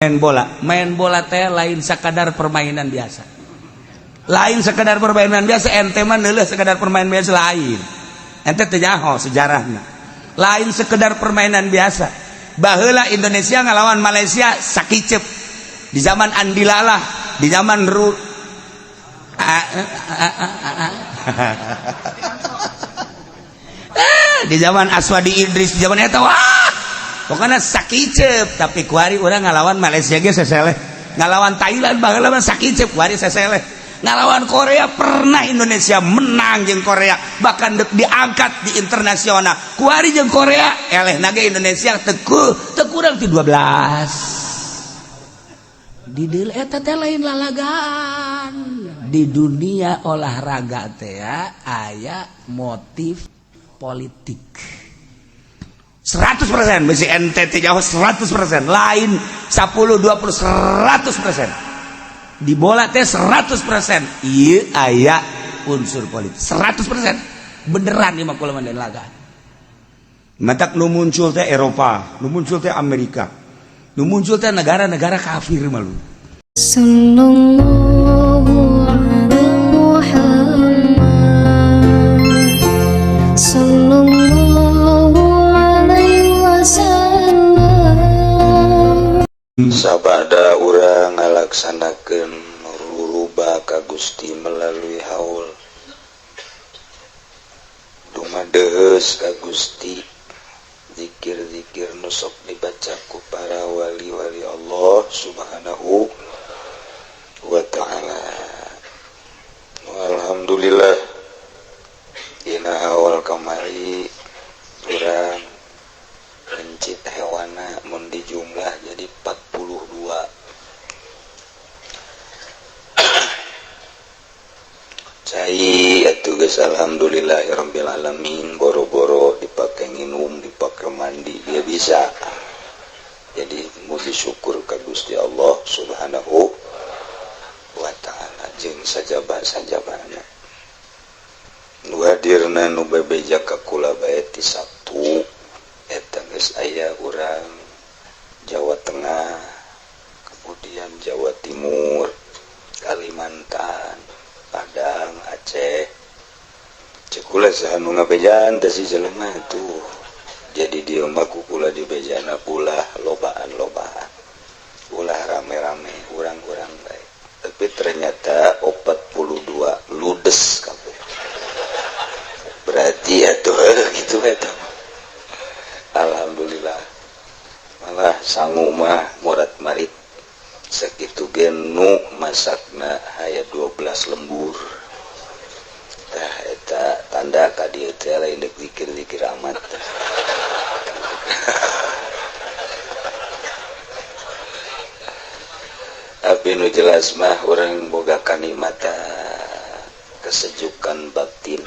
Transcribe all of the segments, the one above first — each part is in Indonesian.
main bola teh lain sekadar permainan biasa, lain sekedar permainan biasa. Ente mah neuleus sekedar permainan biasa lain, ente teu nyaho sejarahna, lain sekedar permainan biasa. Baheula Indonesia ngalawan Malaysia sakicep di zaman Andi Lalah, di zaman di zaman Aswadi Idris, di zaman eta pokoknya sakicep. Tapi kuari orang ngalawan Malaysia ge seseleh, ngalawan Thailand baheula mah sakicep kuari seseleh, ngalawan Korea pernah Indonesia menang jeung Korea, bahkan diangkat di internasional. Kuari jeung Korea elehna ge Indonesia teu kurang ti 12. Di deul eta teh lain lalagaan. Di dunia olahraga teh aya motif politik 100%. Besi NTT jauh 100%, lain 10 20 100%. Di bola teh 100%. Ieu aya unsur politik 100%. Beneran ieu mah kula mandan laga. Matak nu muncul teh Eropa, nu muncul teh Amerika, nu muncul teh negara-negara kafir mah lu. Sallallahu alaihi Muhammad sallallahu alaihi wasallam. Sabada urang ngalaksanakeun ruruba ka Gusti melalui haul dumadeus ka Gusti, zikir-zikir nu sok dibaca ku para wali-wali Allah Subhanahu wa ta'ala. Alhamdulillah dina awal kamari urang pencit hewana mun dijumlah jadi 42. Cai atuh geus alhamdulillahirabbil alamin, boro-boro dipake nginum, dipake mandi dia bisa. Jadi muji syukur ka Gusti Allah Subhanahu wa ta'ala jeung sajabah-sajabahna. Nu hadirna nu bebeja ka kula bae ti Sabtu eta geus aya urang Jawa Tengah, kemudian Jawa Timur, Kalimantan, Padang, Aceh. Cek kula saha nu ngabejaan teh si jelema tuh. Jadi dia mah ku kula dibejana ulah lobaan-lobaan. Ulah rame-rame, urang-urang bae. Tapi ternyata 42 ludes kabeh. Berarti atuh gitu eta. Alhamdulillah. Malah sangu mah murat marit. Sakitu gen nu masakna aya 12 lembur. Tah eta tanda ka dieu teh lain deuk zikir-zikir amat. Tapi nu jelas mah urang boga kanikmata kesejukan batin.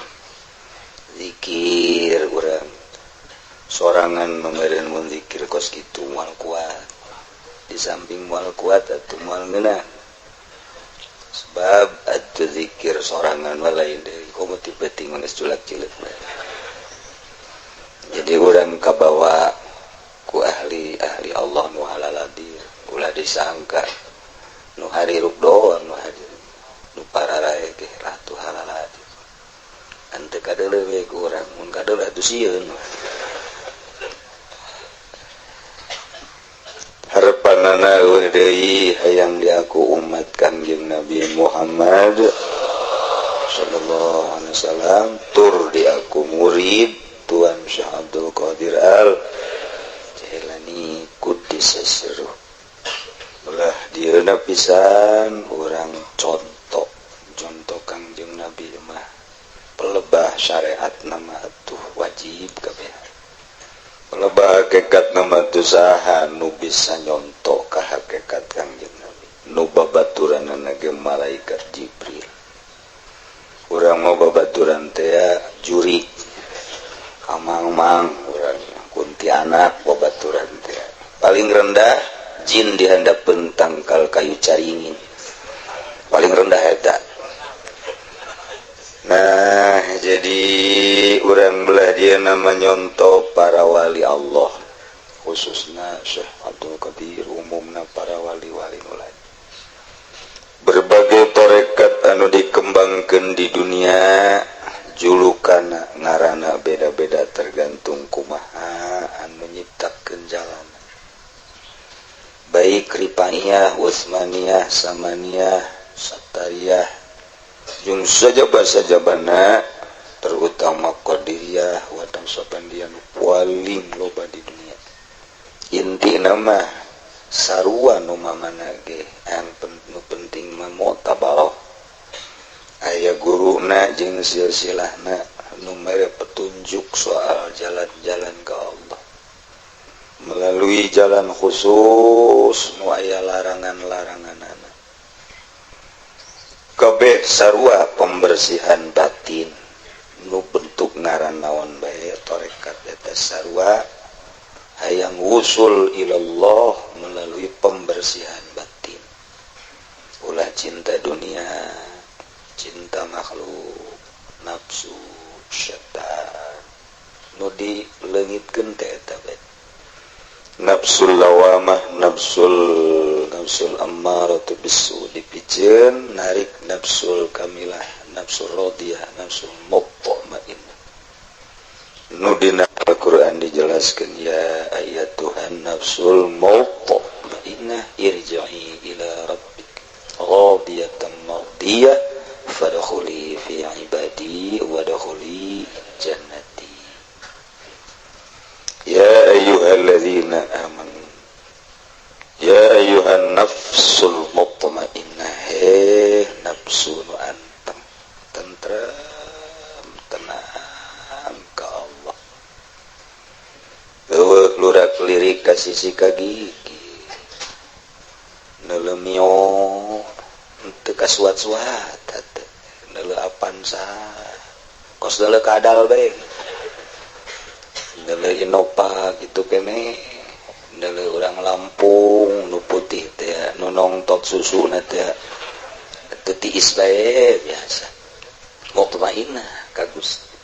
Zikir urang sorangan memeureun mun zikir kos kitu moal kuat. Di samping moal kuat atuh moal ngeunah. Sebab atuh zikir sorangan mah lain deui, komo ti penting geus culak-cileuk. Jadi urang kabawa ku ahli Allah nu halaladir, ulah disangka nu hariruk doang nu hadir, nu pararae ge ratu halaladir. Ante kadeuleu we ku urang, mun kadeuleu atuh sieun. Harapanana deui hayang diaku umat Kangjeng Nabi Muhammad sallallahu alaihi wasallam, tur diaku murid Tuan Syekh Abdul Qadir Al Jailani Qudsis Sirruh. Ulah dieuna pisan urang contoh Kangjeng Nabi mah pelebah syariat nama atuh wajib kabeh. Pelebah hakikat nama atuh saha nu bisa nyontok ka hakikat Kangjeng Nabi. Nu babaturanna ge malaikat Jibril. Urang mau babaturan teh juri amang-mang urang kuntianak babaturan teh. Paling rendah jin dihandapeun tangkal kayu caringin. Paling rendah eta. Nah, jadi urang belah dia nama nyontok para wali Allah. khususna Syekh Abdul Qadir umumna para wali-wali nu lain berbagai tarekat anu dikembangkeun di dunia julukana ngaranna beda-beda tergantung kumaha anu nyiptakeun jalan baik Rifaiyah, Utsmaniyah, Samaniyah, Satariyah jeung sajaba-sajabana terutama Qadiriyah wadang sabandian paling loba di dunia inti nama sarua nu mamana ge anu penting mah mutabaro aya guruna jeung silsilahna nu mere petunjuk soal jalan-jalan ke Allah melalui jalan khusus nu aya larangan-laranganana kabeh sarua pembersihan batin nu bentuk ngaran naon bae tarekat eta sarua hayang wusul ilallah melalui pembersihan batin ulah cinta dunia cinta makhluk nafsu syaitan nu dileungitkeun teh eta bae nafsul lawamah nafsul ammaratu bisu dipikeun narik nafsul kamilah nafsul radiyah nafsul mutmainnah nu dina Al-Qur'an dijelaskeun ya ayatuhan nafsul mutmainnah irji'i ila rabbik radiyatan mardiyah fadkhuli fi ibadi wadkhuli jannati ya ayyuhalladzina amanu ya ayyuhan nafsul mutmainnah nafsu nu anteng tentrem tenang ka Allah eueuh lurak lirik ka sisi ka gigi neuleuh mio teu kasuat-suat neuleuh apan saha kos neuleuh kadal bae neuleuh inopa kitu keneh neuleuh urang Lampung nu putih teh nu nongtot susuna teh teu tiis bae biasa mutmainnah ka Gusti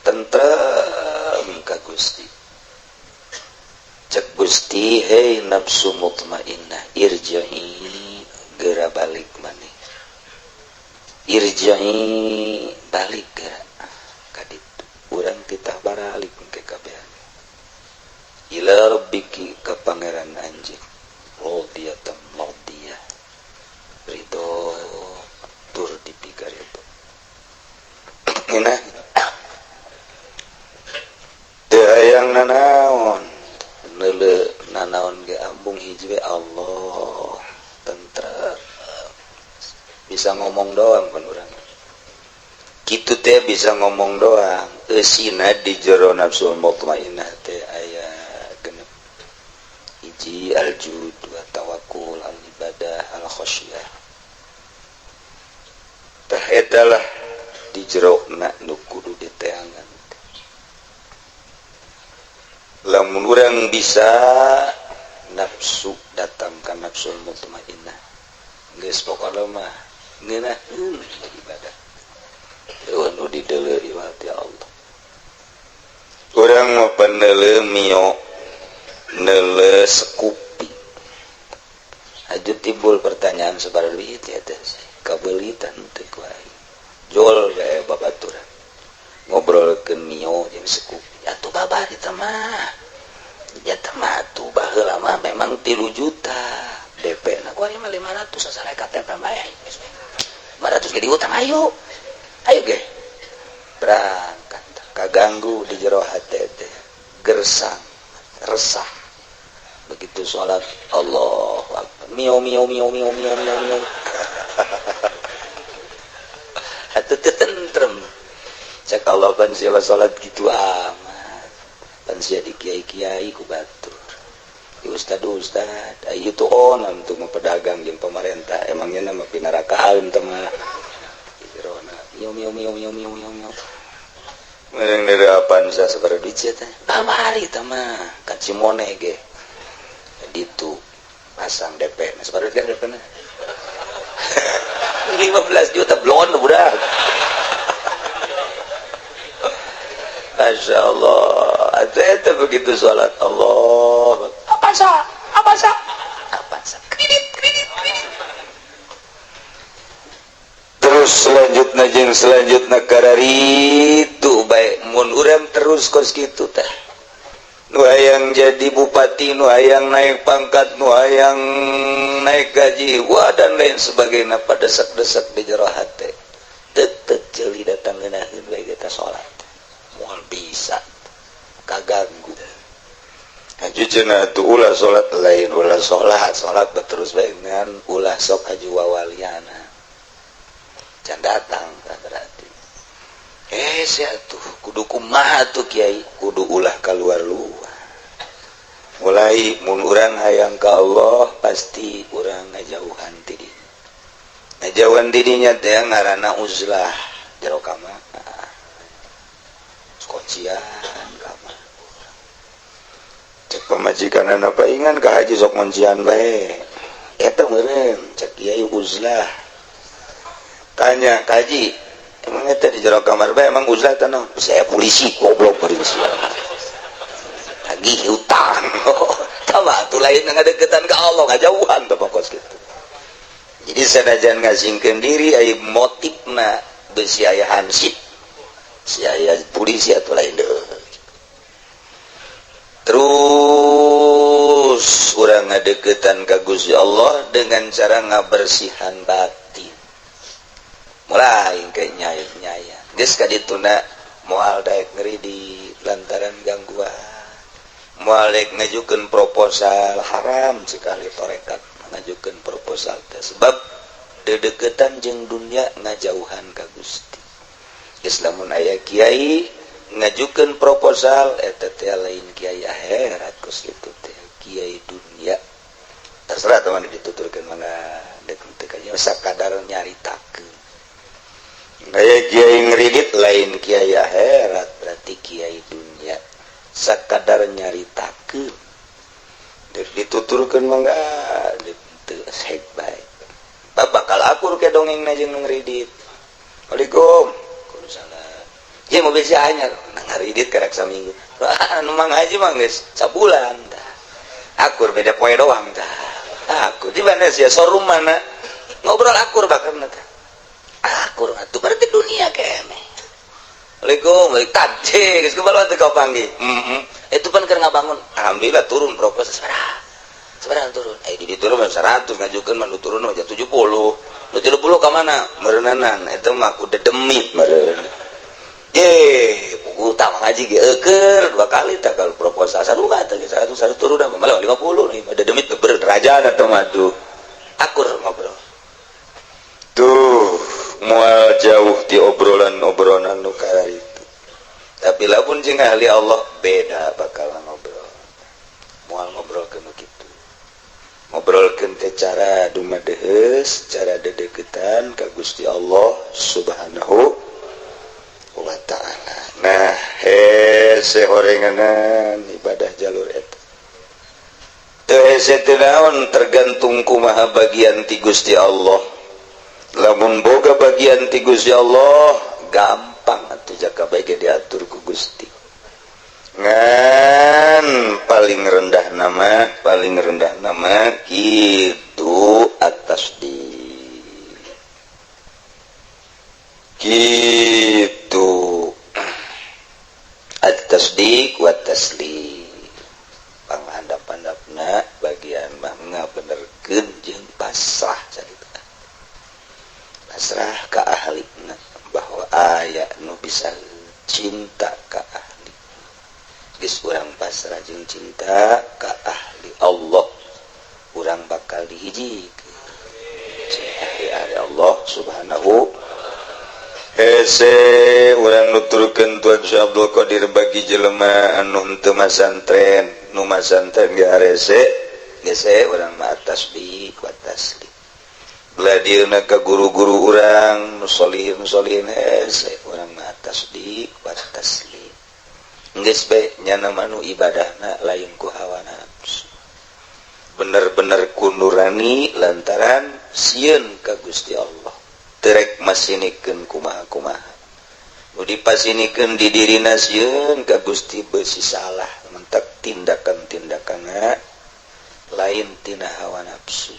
tentrem ka Gusti cek Gusti hei nafsu mutmainnah irji'i geura balik maneh irji'i balik geura ka ditu urang titah baralik ke kabehan ila rabbiki ka pangeran anjeun radiyatan mardiyah ridho tur dipikar itu enak teu hayang nanaon neuleuh nanaon ge ambung hiji we Allah tentrem bisa ngomong doang kan urang kitu teh bisa ngomong doang eusina di jero nafsul mutmainnah teh aya genep hiji aljud wa tawakkul al ibadah al khasyah tah eta lah di jerona nu kudu diteangan lamun urang bisa nafsu datang ka nafsul mutmainnah geus pokona mah ngeunaheun ibadah nu dideuleuh hati Allah urang mah paneuleuh mio neuleuh sekupi aju timbul pertanyaan sabaraha teh eta kabeulitan teh ku aing jol we babaturan ngobrolkeun mio jeung sekupi atuh babari teh mah ya teh mah atuh baheula mah memang 3 juta DP na ku mah 500 sasare KTP bae 500 ge diutang ayo ge berangkat kaganggu di jero hate teh gersang resah begitu sholat Allahu Akbar mio atuh teu tentrem cek Allah pan sia sholat gitu amat pan sia di kiai-kiai ku batur di ustad ayo tuh on untuk pedagang jeung pemerintah emangnya nama pinarakaeun teh mah mio mereng dari apaan saya sebarang duit teh babari teh mah ka Cimone ge ditu pasang DP nah sebarang DP na 15 juta blon budak Masya Allah teh begitu salat Allah apa sah kredit terus selanjutnya karari itu baik mun urang terus kos kitu teh nu hayang jadi bupati nu hayang naik pangkat nu hayang naik gaji wah dan lain sebagainya pada desak-desak di jero hate tetep jeli datang ngeunaheun bae kita salat moal bisa kaganggu ajujeuna atuh ulah salat lain ulah salat terus bae ngan ulah sok aju wawaliana can datang berarti sia tuh kudu kumaha tuh kiai kudu ulah kaluar-luar mulai mun urang hayang ka Allah pasti urang ngajauhan ti dinya ngajauhan ti dinya teh ngaranna uzlah jero kamar kuncian kamar cek pamajikanana paingan ka haji sok kuncian bae eta meureun cek kiai uzlah tanya kaji emang eta di jero kamar bae emang uzlah teh naon saya polisi goblok polisi lagi utang tama atuh lain ngadeukeutan ka Allah ngajauhan teh pokos kitu jadi sanajan ngasingkeun diri aya motifna beusi aya hansip si aya polisi atuh lain deui terus urang ngadeukeutan ka Gusti Allah dengan cara ngabersihan batin mulai kayak nyaya geus ka dituna moal daek ngeri di lantaran gangguan moal daek ngajukeun proposal haram sekali torekat ngajukeun proposal teh sebab dedeuketan jeung dunia ngajauhan ka Gusti geus lamun aya kiai ngajukeun proposal eta teh lain kiai akhirat kos kitu teh kiai dunia terserah teman dituturkeun mangga deuk teu kaya sakadar nyaritakeun aya kiai ngridit lain kiai akhirat berarti kiai dunia sakadar nyaritakeun deuk dituturkeun mangga deuk teu sek bae bakal akur ke dongengna jeung ngridit Assalamualaikum Waalaikumsalam ya mau besi anyar ngaridit karek saminggu anu mang haji mah geus sabulan tah akur beda poe doang tah aku di mana sia sorum mana ngobrol akur bakarna tah akur atuh berarti dunia kene Assalamualaikum tadi geus kebal teh kau panggil itu pan keur ngabangun alhamdulillah turun proposal sebarang turun di turun 100 ngajukeun mah turun aja 70 nu 30 ka mana meureunnan eta mah ku dedemit meureun buku utama ngaji ge eukeur 2 kali tak kalau proposal sarua teh 100 turun dah malah 50 nih ada demit berderaja eta mah tuh akur ngobrol tuh moal jauh di obrolan nu karar itu tapi lamun jeung ahli Allah beda bakal ngobrol moal ngobrolkeun kitu ngobrolkeun teh cara dumadeheus cara dedeuketan ka Gusti Allah Subhanahu wa ta'ala. Nah hese horenganan ibadah jalur eta teu hese teu naon tergantung kumaha bagian ti Gusti Allah lamun boga bagian ti Gusti Allah gampang atuh jaka bae ge diatur ku Gusti ngan paling rendah nama kitu atas di gitu at-tasdiq wa taslim panghandap-handapna bagian mah ngabenerkeun jeung pasrah carita pasrah ka ahlina bahwa aya nu bisa cinta ka ahli geus urang pasrah jeung cinta ka ahli Allah urang bakal dihijikeun ahli Allah subhanahu hese urang nuturkeun Tuan Syekh Abdul Qadir bagi jelema anu henteu masantren nu masantren ge arese gese urang mah tasbih wa taslim bladieuna ka guru-guru urang nu solihin hese urang mah tasbih wa taslim geus bae nyana manu ibadahna lain ku hawa nafsu bener-bener ku nurani lantaran sieun ka Gusti Allah terek masinikeun kumaha-kumaha dipasinikan di diri nasieun ka Gusti beusi salah mentak tindakan-tindakan lain tina hawa nafsu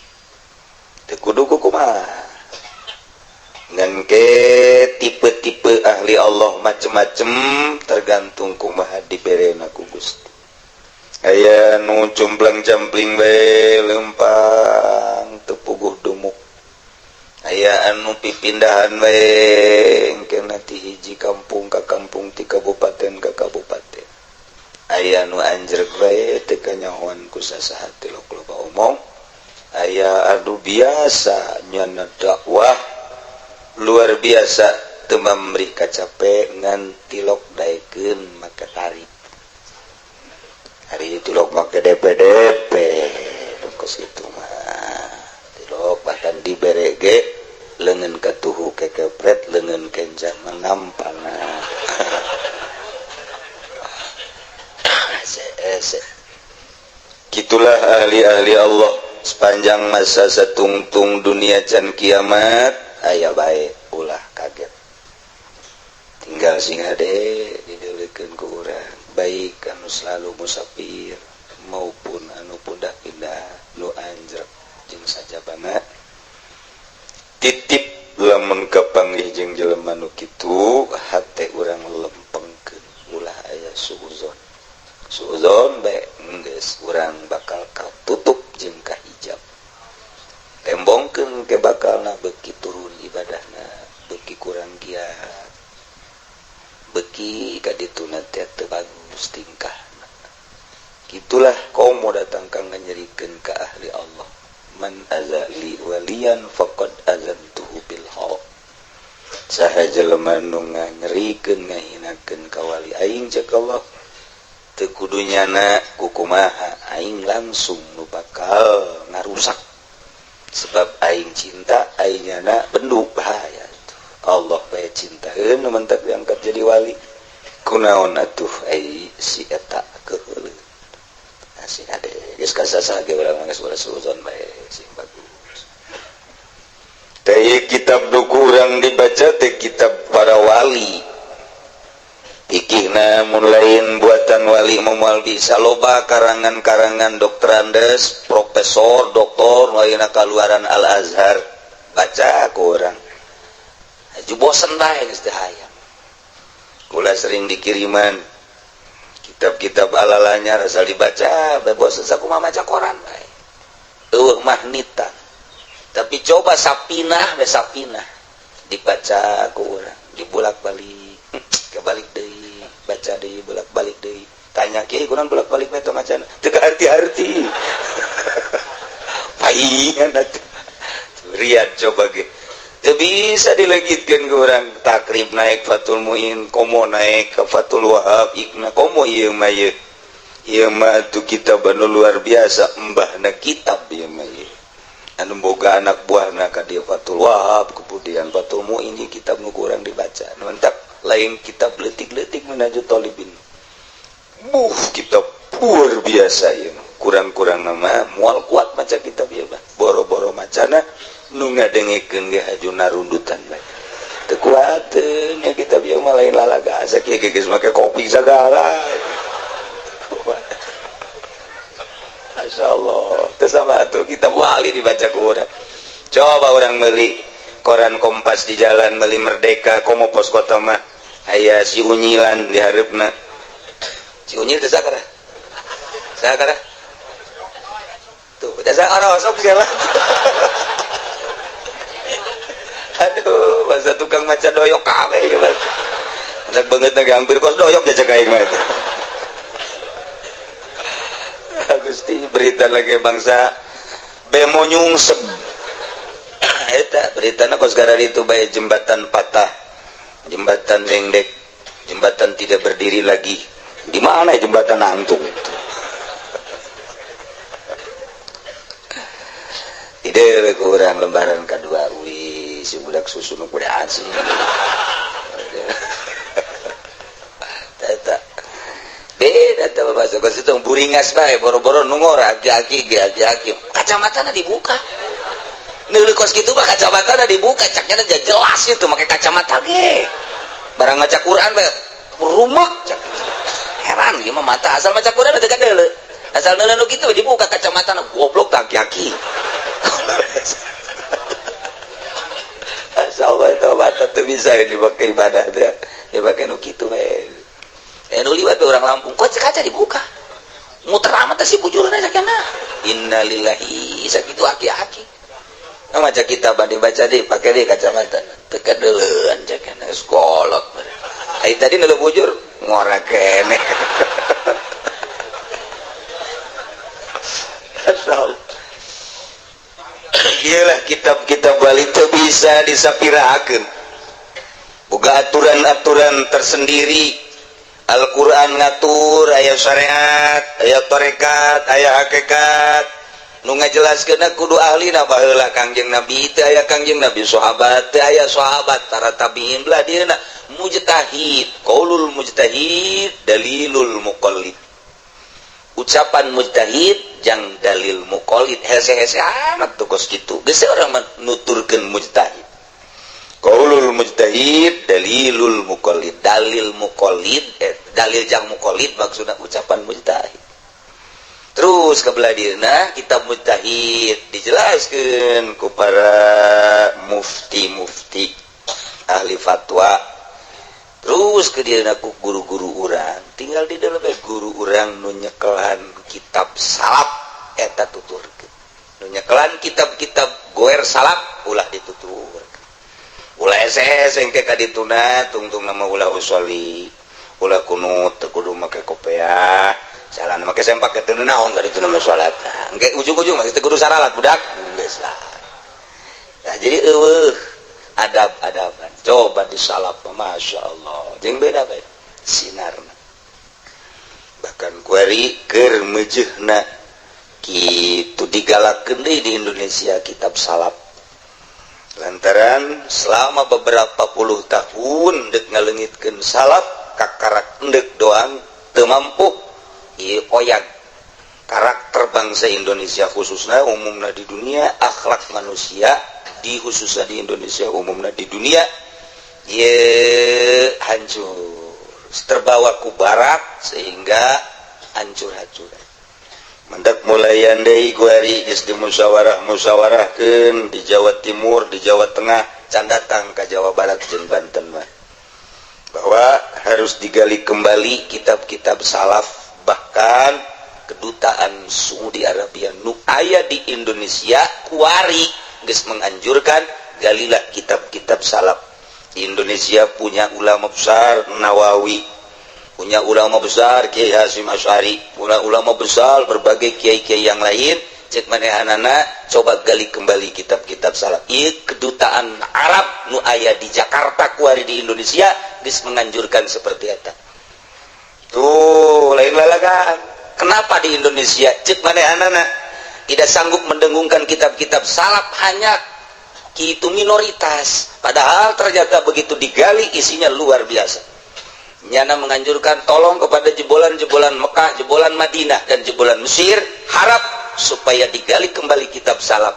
teu kudu kumaha ngan ke tipe-tipe ahli Allah macem-macem tergantung kumaha diberena ku Gusti aya nu cumplang-campling bae lempang teu puguh dumuk aya anu pipindahan bae engkena ti hiji kampung ka kampung ti kabupaten ka kabupaten aya anu anjreg bae teu kanyahoan ku sasaha ti loba omong aya anu biasa nyana dakwah luar biasa teu memberi kacape ngan tilok daekeun make tarik hari tilok make DP kos kitu mah tilok bahkan dibere ge leungeun katuhu kekepret leungeun kencan mengampana gitulah ahli-ahli Allah sepanjang masa satungtung dunia can kiamat aya bae ulah kaget tinggal sing hade dideulikeun ku urang baik anu selalu musafir maupun anu pindah-pindah nu anjrek jeung sajabana titip lamun kapanggih jeung jelema nu kitu hate urang lempengkeun ulah aya suuzon bae geus urang bakal katutup jeung kahijab tembongkeun ke bakalna beuki turun ibadahna beuki kurang giat beuki ka dituna teh teu bagus tingkahna gitulah komo datang kang nganyerikeun ka ahli Allah man azali waliyan faqad azantuhu bil haq saha jelema nu nganyerikeun ngahinakeun ka wali aing cek Allah teu kudu nyana kukumaha aing langsung nu bakal ngarusak sebab aing cinta aing nyana bendu bahaya itu Allah bae cintaeun nu mentak diangkat jadi wali kunaon atuh ai si eta keuleuh asih ade geus kasasa ge urang geus ulah suzon bae sing bagus teh kitab nu kurang dibaca teh kitab para wali pikihna mun lain buatan wali moal bisa loba karangan-karangan dokter Andes, profesor, doktor lainna kaluaran Al Azhar baca ku urang. Aju bosen bae geus teu hayang. Kula sering dikiriman kitab-kitab alalanya asal dibaca, bae bosen sakumaha maca koran bae. Eueuh mah nitan. Tapi coba sapinah bae sapinah dibaca ku urang, dibulak-balik, kebalik deui. Baca deui bolak-balik deui tanya kiai kunaon bolak-balik bae teh macana teu arti-arti paingan atuh riad coba ge teu bisa dilegitkeun ku urang takrib naik Fathul Muin komo naik ka Fathul Wahab ikna komo ieu mah atuh kitab anu luar biasa embahna kitab ieu mah anu boga anak buahna ka dieu Fathul Wahab kemudian Fathul Muin ieu kitab nu kurang dibaca mantap lain kitab letik-letik menuju tolibin kitab luar biasa ya kurang-kurang nama mual kuat maca kitab ya bah boro-boro macana nu ngadengekeun ge hajuna rundutan bae teu kuateun nya kitab ieu mah lain lalaga asa kieu geus make kopi sagala masyaallah teu sama atuh kitab wali dibaca ku urang coba urang meuli koran Kompas di jalan meuli Merdeka komo pos kota mah aya si unyilan di hareupna si unyil teh sakara tuh teh sakara sok segala aduh bahasa tukang maca doyok kabeh ya bang anak banget nage hampir kos doyok aja kain mah Gusti berita lagi bangsa bemo nyungsep eta beritana kos gara itu bae jembatan patah jembatan dengdek jembatan tidak berdiri lagi di mana jembatan antum itu tidak kurang lembaran kedua wih si budak susu nu kuda asing tata beda teh bahasa kos itu buringas bae boro-boro nungor aki-aki kacamatana dibuka neuli kos kitu mah kacamatana dibuka caknya jelas itu make kacamata ge barang maca Quran teh rumek heran ieu mah mata asal maca Quran teh kadele asal neuleuh kitu dibuka kacamata goblok tak aki asal mata teu bisa dipakai ibadah teh dipakai nu kitu we nu liwat orang Lampung kok kaca dibuka muter amat sih bujurna sakana innalillahi sakitu aki-aki maca kitab dibaca deh pakai deh kacamata teka deuleun sakana sekolot ai tadi nu bujur ngorek kene asal iyalah kitab-kitab bali teu bisa disapirahakeun boga aturan-aturan tersendiri. Al-Quran ngatur aya syariat aya tarekat aya hakikat nu ngajelaskeun kudu ahlina baheula Kangjeng Nabi teu aya Kangjeng Nabi sahabat teu aya sahabat para tabiin belah dieuna mujtahid qaulul mujtahid dalilul muqallid ucapan mujtahid jang dalil muqallid hese-hese amat tuh kos kitu geus urang nuturkeun mujtahid qaulul mujtahid dalilul muqallid dalil muqallid dalil jang muqallid maksudna ucapan mujtahid terus kabelah dieuna kitab mujtahid dijelaskeun ku para mufti ahli fatwa terus ke dieuna ku guru-guru urang tinggal di dalam guru urang nu nyekelan kitab salaf eta tuturkeun nu nyekelan kitab-kitab goer salaf ulah ditutur ulah SS engke kadituna tungtung nama ulah usoli ulah kunut kudu make kopiah jalan make sempak teu naon kadituna mah salat engke ujung-ujung mah kudu saralat budak geus lah nah jadi eueuh adab-adaban coba disalap masyaallah jeung beda bae sinarna bahkan kuari keur meujeuhna kitu digalakeun deui di Indonesia kitab salaf lantaran selama beberapa puluh tahun dek ngalengitkeun salaf kakarak endek doang teu mampu ieu oyag karakter bangsa Indonesia khususnya umumna di dunia akhlak manusia di khususnya di Indonesia umumna di dunia ieu hancur terbawa ku barat sehingga hancur-hancur mendak mulayan deui kuari geus dimusyawarah-musyawarahkeun di Jawa Timur, di Jawa Tengah, can datang ke Jawa Barat jeung Banten mah. Bahwa harus digali kembali kitab-kitab salaf bahkan kedutaan Saudi Arabia nu aya di Indonesia kuari geus menganjurkan galilah kitab-kitab salaf. Di Indonesia punya ulama besar Nawawi, punya ulama besar Kiai Hasyim Asy'ari, punya ulama besar berbagai kiai-kiai yang lain. Cek manehanana coba gali kembali kitab-kitab salaf. Ieu kedutaan Arab nu aya di Jakarta kuari di Indonesia geus menganjurkan seperti eta. Tuh lain lalagaan. Kenapa di Indonesia cek manehanana tidak sanggup mendengungkan kitab-kitab salaf hanya itu minoritas, padahal ternyata begitu digali isinya luar biasa. Nyana menganjurkan tolong kepada jebolan-jebolan Mekah, jebolan Madinah dan jebolan Mesir, harap supaya digali kembali kitab salaf.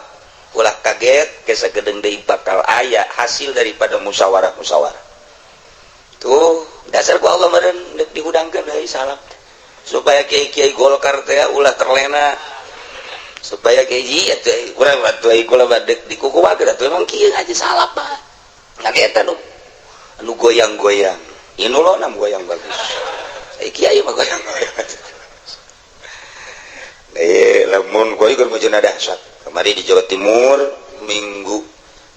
Ulah kaget kesa gedeng deui bakal aya hasil daripada musyawarah-musyawarah. Tuh dasar ku Allah meureun dihudangkeun deui salaf supaya kiai-kiai Golkar teh ulah terlena, supaya kayak atuh urang atuh kula badek di kuku wae atuh emang kieu aja salap mah ngageta nu goyang-goyang inulona goyang bagus kiai mah goyang-goyang lamun koy keur mujuna dahsyat kemarin di Jawa Timur minggu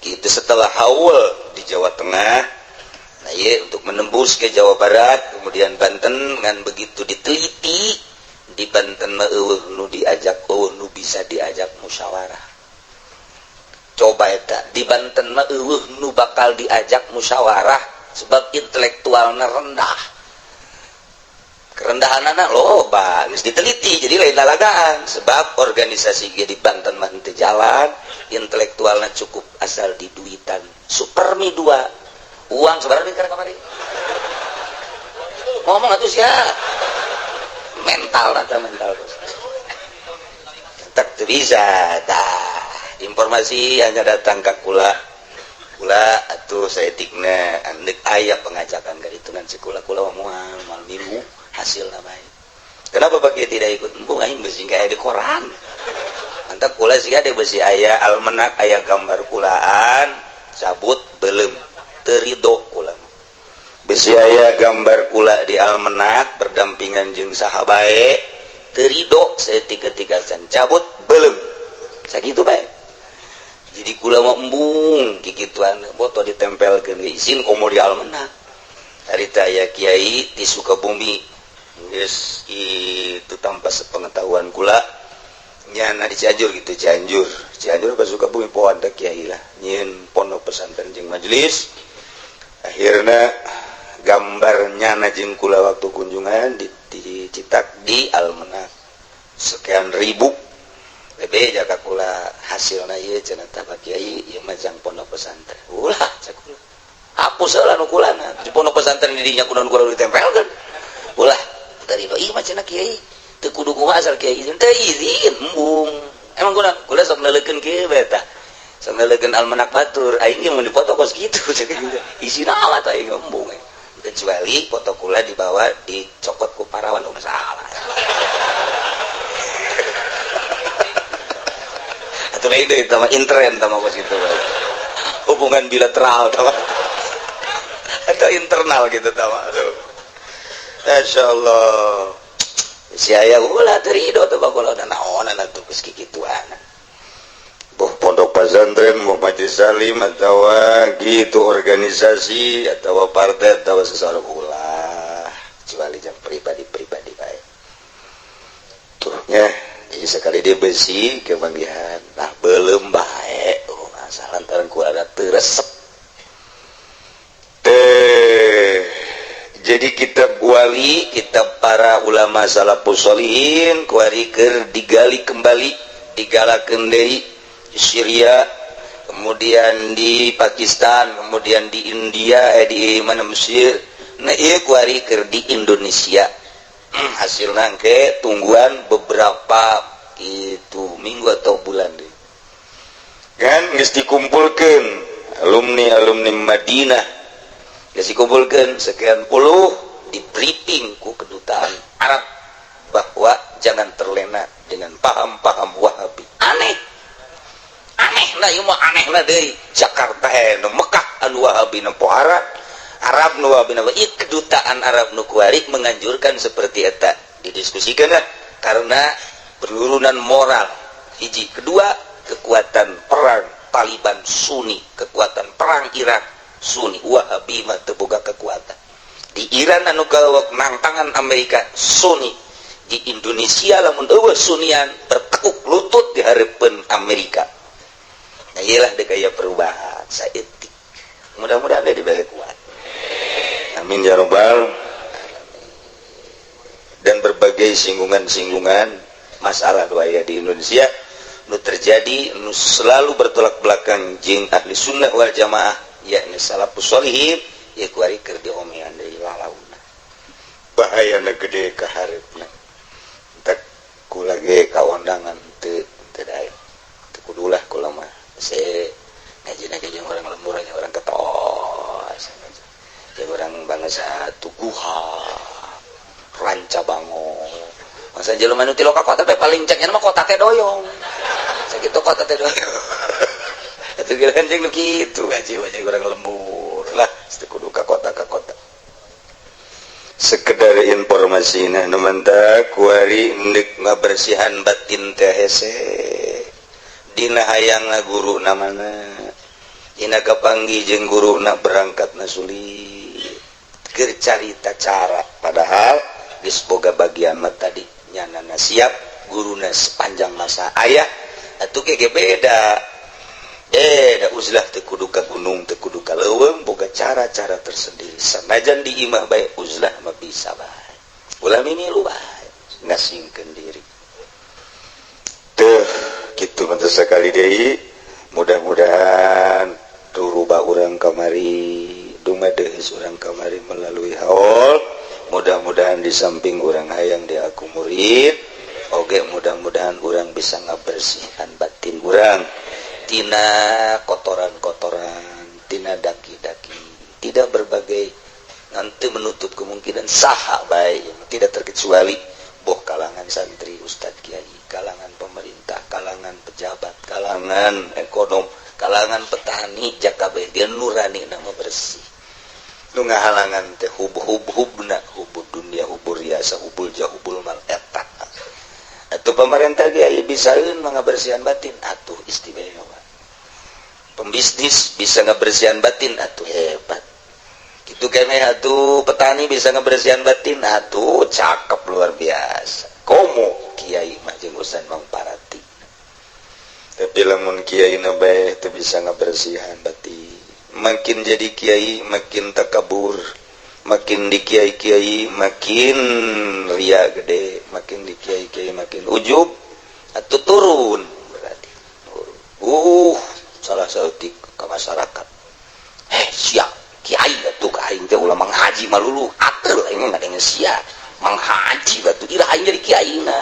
kitu setelah haul di Jawa Tengah nah ieu untuk menembus ke Jawa Barat kemudian Banten ngan begitu diteliti di Banten mah eueuh nu diajak eueuh nu bisa diajak musyawarah. Coba eta di Banten mah eueuh nu bakal diajak musyawarah sebab intelektualna rendah. Kerendahanana loba geus diteliti jadi lain lalagaan sebab organisasi ge di Banten mah teu jalan, intelektualna cukup asal di duitan. Supermi 2. Uang sabaraha deui kamari? Ngomong atuh sia. Mental tak bisa informasi hanya datang ke kula Kula atuh saeutikna andek aya pengajakan ka ditungan sekula-kula moal minggu hasilna bae. Kenapa Pak tidak ikut? Embung aing beusi aya di koran. Mantap kula siga de beusi aya almanak aya gambar kulaan cabut belum teu ridho kula. Beusi aya gambar kula di almanak berdampingan jeung saha bae teu ridho saeutik-eutikasan cabut belum. Sakitu bae. Jadi kula mau embung kikituan foto ditempelkeun izin komo di almanak. Harita aya kiai di Sukabumi geus itu tanpa sepengetahuan kula nyana di Cianjur gitu Cianjur ke Sukabumi poan teh kiai lah nyieun pondok pesantren jeung majelis. Akhirna gambarnya na jeung kula waktu kunjungan dicetak di almanak sekian ribu. Bebe jaga kula hasilna ieu cenah tah Pak Kiai ieu majang pondok pesantren. Ulah cek kula. Hapus heula nu kulana. Di pondok pesantren di dinya kunaon kula ditempelkeun. Ulah tari ieu mah cenah Kiai teu kudu kumaha asal Kiai izin teh izin embung. Emang kula sok naleukeun kieu bae tah. Sok naleukeun almanak batur. Aing ge mun dipoto kos kitu cek gitu. Isina alat aing embung. Kecuali foto kula dibawa dicokot ku parawan udah salah. Atau ini sama intern sama bos itu hubungan bilateral sama atau internal gitu sama Masya Allah si ayah ulah terido tuh bakal ada naonan atau keskikituan boh pondok pesantren mau majelis salim atau gitu organisasi atau partai atau sesuatu ulah kecuali jam pribadi baik tuh ya. Jadi sekali dia besi kebagian nah belum baik masalah lantaran ku ada teresep jadi kitab wali kitab para ulama salafus sholihin kuari keur digali kembali digalakeun deui di Syria kemudian di Pakistan kemudian di India di mana Mesir nah ieu kuari keur di Indonesia hasilnya ke tungguan beberapa itu minggu atau bulan deh kan geus dikumpulkeun alumni Madinah geus dikumpulkeun sekian puluh di briefing ku kedutaan Arab bahwa jangan terlena dengan paham-paham Wahabi aneh lah ieu mah aneh lah deui Jakarta nu Mekah anu Wahabi nu pohara Arab nu wabina kedutaan Arab nu kuari menganjurkan seperti eta didiskusikan lah karena penurunan moral hiji kedua kekuatan perang Taliban Sunni kekuatan perang Irak Sunni Wahabi mah teu boga kekuatan di Iran anu galak nangtangan Amerika Sunni di Indonesia lamun eueuh Sunnian bertekuk lutut di hareupeun Amerika nah iyalah dek aya perubahan saeutik mudah-mudahan dia dibagi kuat amin ya robbal dan berbagai singgungan-singgungan masalah doaya di Indonesia nu terjadi nu selalu bertolak belakang jeung ahli sunnah wal jamaah yakni salafus sholihin ya kuari keur diomean deui lalauna bahayana gede ka hareupna entek kula ge kaondangan teu daek teu kudulah kula mah se ngajina ge jeung urang lembur jeung urang ketos jeung urang bangsa Tuguha Ranca Bango masa jelema nu ti loka kota teh paling cek nya mah kota teh doyong sakitu kota teh doyong atuh geureun jeung nu kitu aji jeung urang lembur lah teu kudu ka kota sekedar informasina nu mantap kuari endek ngabersihan batin teh hese dina hayangna guru namana dina kapanggih jeung guruna berangkatna sulit keur carita cara padahal geus boga bagian mah tadi nyanana siap guruna sepanjang masa aya atuh ge beda uzlah teu kudu ka gunung teu kudu ka leuweung boga cara-cara tersendiri sanajan di imah bae uzlah mah bisa bae ulah mimilu bae ngasingkeun diri teuh kitu mah sekali deui mudah-mudahan turuba urang kamari dumadeus urang kamari melalui haul mudah-mudahan di samping urang hayang di aku murid oge mudah-mudahan urang bisa ngabersihkan batin urang tina kotoran-kotoran tina tina daki-daki, tidak berbagai nanti menutup kemungkinan saha baik, tidak terkecuali boh kalangan santri, ustadz kiai, kalangan pemerintah, kalangan pejabat, kalangan ekonom, kalangan petani, jakabe dia nurani nama bersih. Nu ngahalangan teh hubna hubud dunia, hubur riasa, hubul jah, hubul mal eta. Atuh pemerintah kiai bisaeun ngabersihan batin, atuh istimewa. Pembisnis bisa ngabersihan batin, atuh hebat. Gitu keneh atuh petani bisa ngabersihan batin, atuh cakep luar biasa. Komo kiai mah jeung usan Mang Parati. Tapi lamun kiai na bae teu bisa ngabersihan batin. Makin jadi kiai makin takabur, makin di kiai-kiai makin ria gede, makin di kiai-kiai makin ujub atuh turun berarti. Salah saeutik ka masyarakat. Sia kiai atuh ka aing teh ulah manghaji malulu, ateul aing ngadengen sia manghaji batu ira aing jadi kiaina.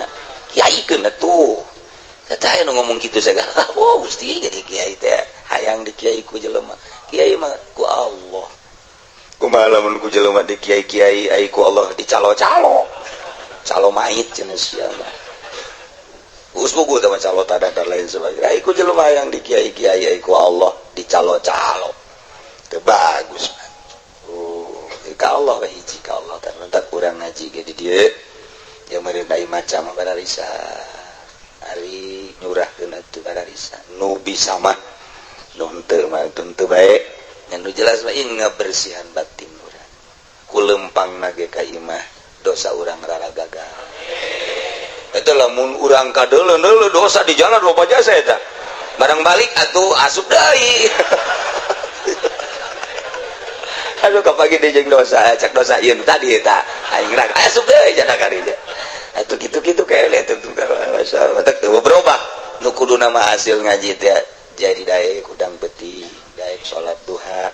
Kiaikeun atuh. Eta aya nu ngomong kitu sagala. Gusti jadi kiai teh hayang di kiai ku jelema. Kiai mah ku Allah. Kumaha lamun ku jelema di kiai-kiai ai ku Allah dicalo-calo. Calo mait cenah sia mah. Geus buku teh calo tada dan lain sebagainya. Ai ku jelema yang di kiai-kiai ai ku Allah dicalo-calo. Teu bagus. Ka Allah we hiji ka Allah kan mentak urang ngaji ge di dieu. Yang merenai macam bararisa. Ari nyurahkeun atuh bararisa. Nu bisa mah nu teu mah teu bae. Nu jelas mah ieu ngabersihan batin urang. Kulempangna ge ka imah dosa urang rara gagal. Eta lamun urang kadeuleun dosa di jalan loba jasa eta. Barang balik atuh asup deui. Aduh kapagi di jeung dosa, cak dosa ieu tadi eta. Aing rag asup deui jana kadinya. Atuh kitu-kitu kae eta tuh masyaallah tak teu berubah. Nu kuduna mah hasil ngaji teh jadi daek udang peti, daek salat duha,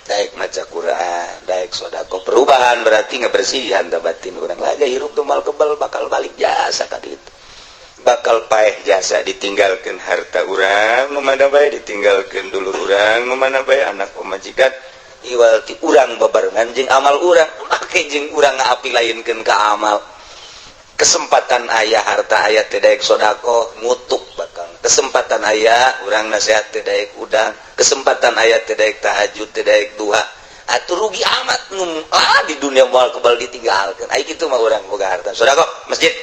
daek maca Quran, daek sedekah. Perubahan berarti ngabersihan da batin urang. Lagi hirup tumal kebal bakal balik jasa ka ditu. Bakal paeh jasa ditinggalkeun harta urang, nu mana bae ditinggalkeun dulur urang, nu mana bae anak pamajikan. Iwal ti urang babarengan jeung amal urang, make jeung urang ngaapilainkeun ka amal. Kesempatan ayah harta ayah teh daek sodako ngutuk bakal kesempatan ayah urang nasihat teh daek udang, kesempatan ayah teh daek tahajud teh daek duha atuh rugi amat di dunia moal kebal ditinggalkeun. Ai kitu mah urang boga harta sodako masjid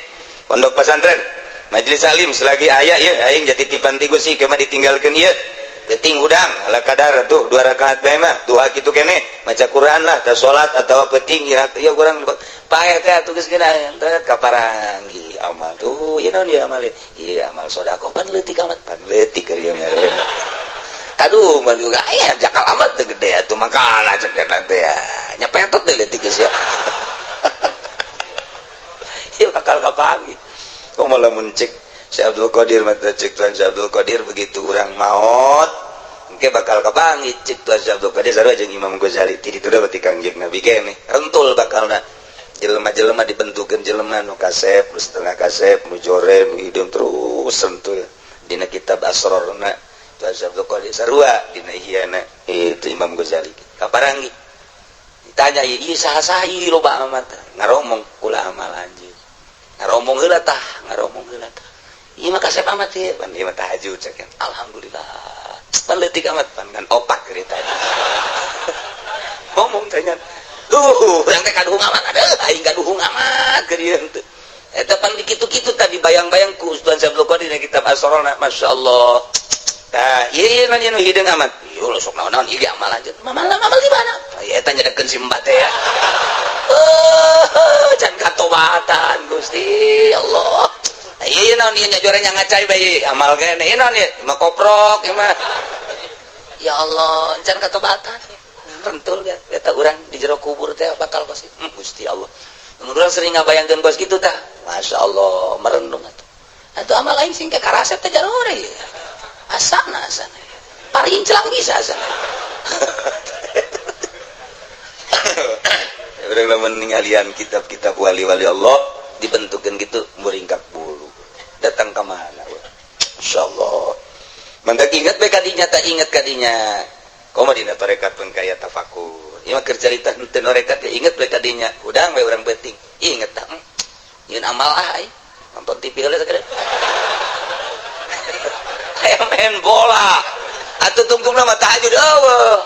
pondok pesantren majelis salim selagi ayah ieu aing jadi titipan ti Gusti kemah ditinggalkeun ieu penting udang ala kadar tuh 2 rakaat bae mah duha kitu keneh maca Quran lah tah salat atawa penting ya urang paeh teh atuh geus geuna teh kaparanggi amal tuh ieu naon ieu amal ieu amal sedekah pan leutik amat pan leutik keur ieu mah aduh mah juga aya jakal amat teh gede atuh makana cek teh ya nyapetot teh leutik geus ya ieu bakal kapangi kumaha lamun cek Syekh Abdul Qadir mah cek Tuan Syekh Abdul Qadir begitu urang maot engke bakal kapangi cek Tuan Syekh Abdul Qadir sarua jeung Imam Ghazali ti ditu da beuti Kangjeng Nabi keneh rentul bakalna jelema-jelema dibentukeun jelema nu kasep, nu setengah kasep, nu jore, nu hideung terus sentuh dina kitab Asrarna Tuan Syekh Abdul Qadir sarua dina ihyana itu Imam Ghazali kaparangi ditanya ieu saha-saha ieu loba amat ngaromong kula amal anjeun ngaromong heula tah ieu mah kasep amat ieu pan ieu mah tahajud ceuk alhamdulillah pan leutik amat pan kan opak cerita ngomong tanya urang teh kaduhung amat aing kaduhung amat keur ieu teh eta pan dikitu-kitu tadi bayang-bayang ku Ustaz Abdul Qadir dina kitab Asrarna masyaallah tah ieu nu hideung amat ieu sok naon-naon ieu amal lanjut mamal di mana eta nyadekeun si mbah teh ya can katobatan Gusti Allah ieu naon ieu nyajorenya ngacai bae amal kene ieu naon ieu mah koprok ieu mah ya Allah can katobatan rentul kan eta urang di jero kubur teh bakal kos Gusti Allah mun urang sering ngabayangkeun kos kitu tah masyaallah merenung atuh amal aing sing ka karasep teh jarore asana paring celang bisa asana urang lamun ningalian kitab-kitab wali-wali Allah dibentukeun kitu muringkak bulu datang ka mana insyaallah mantak ingat bae kadinya tak ingat kadinya komo dina tarekat pun kaya tafakur ieu mah keur carita henteu tarekat inget bae kadinya udang bae urang penting inget tah ieun amal ai nonton TV heula sakade aya main bola atuh tungtungna mah tahajud eueuh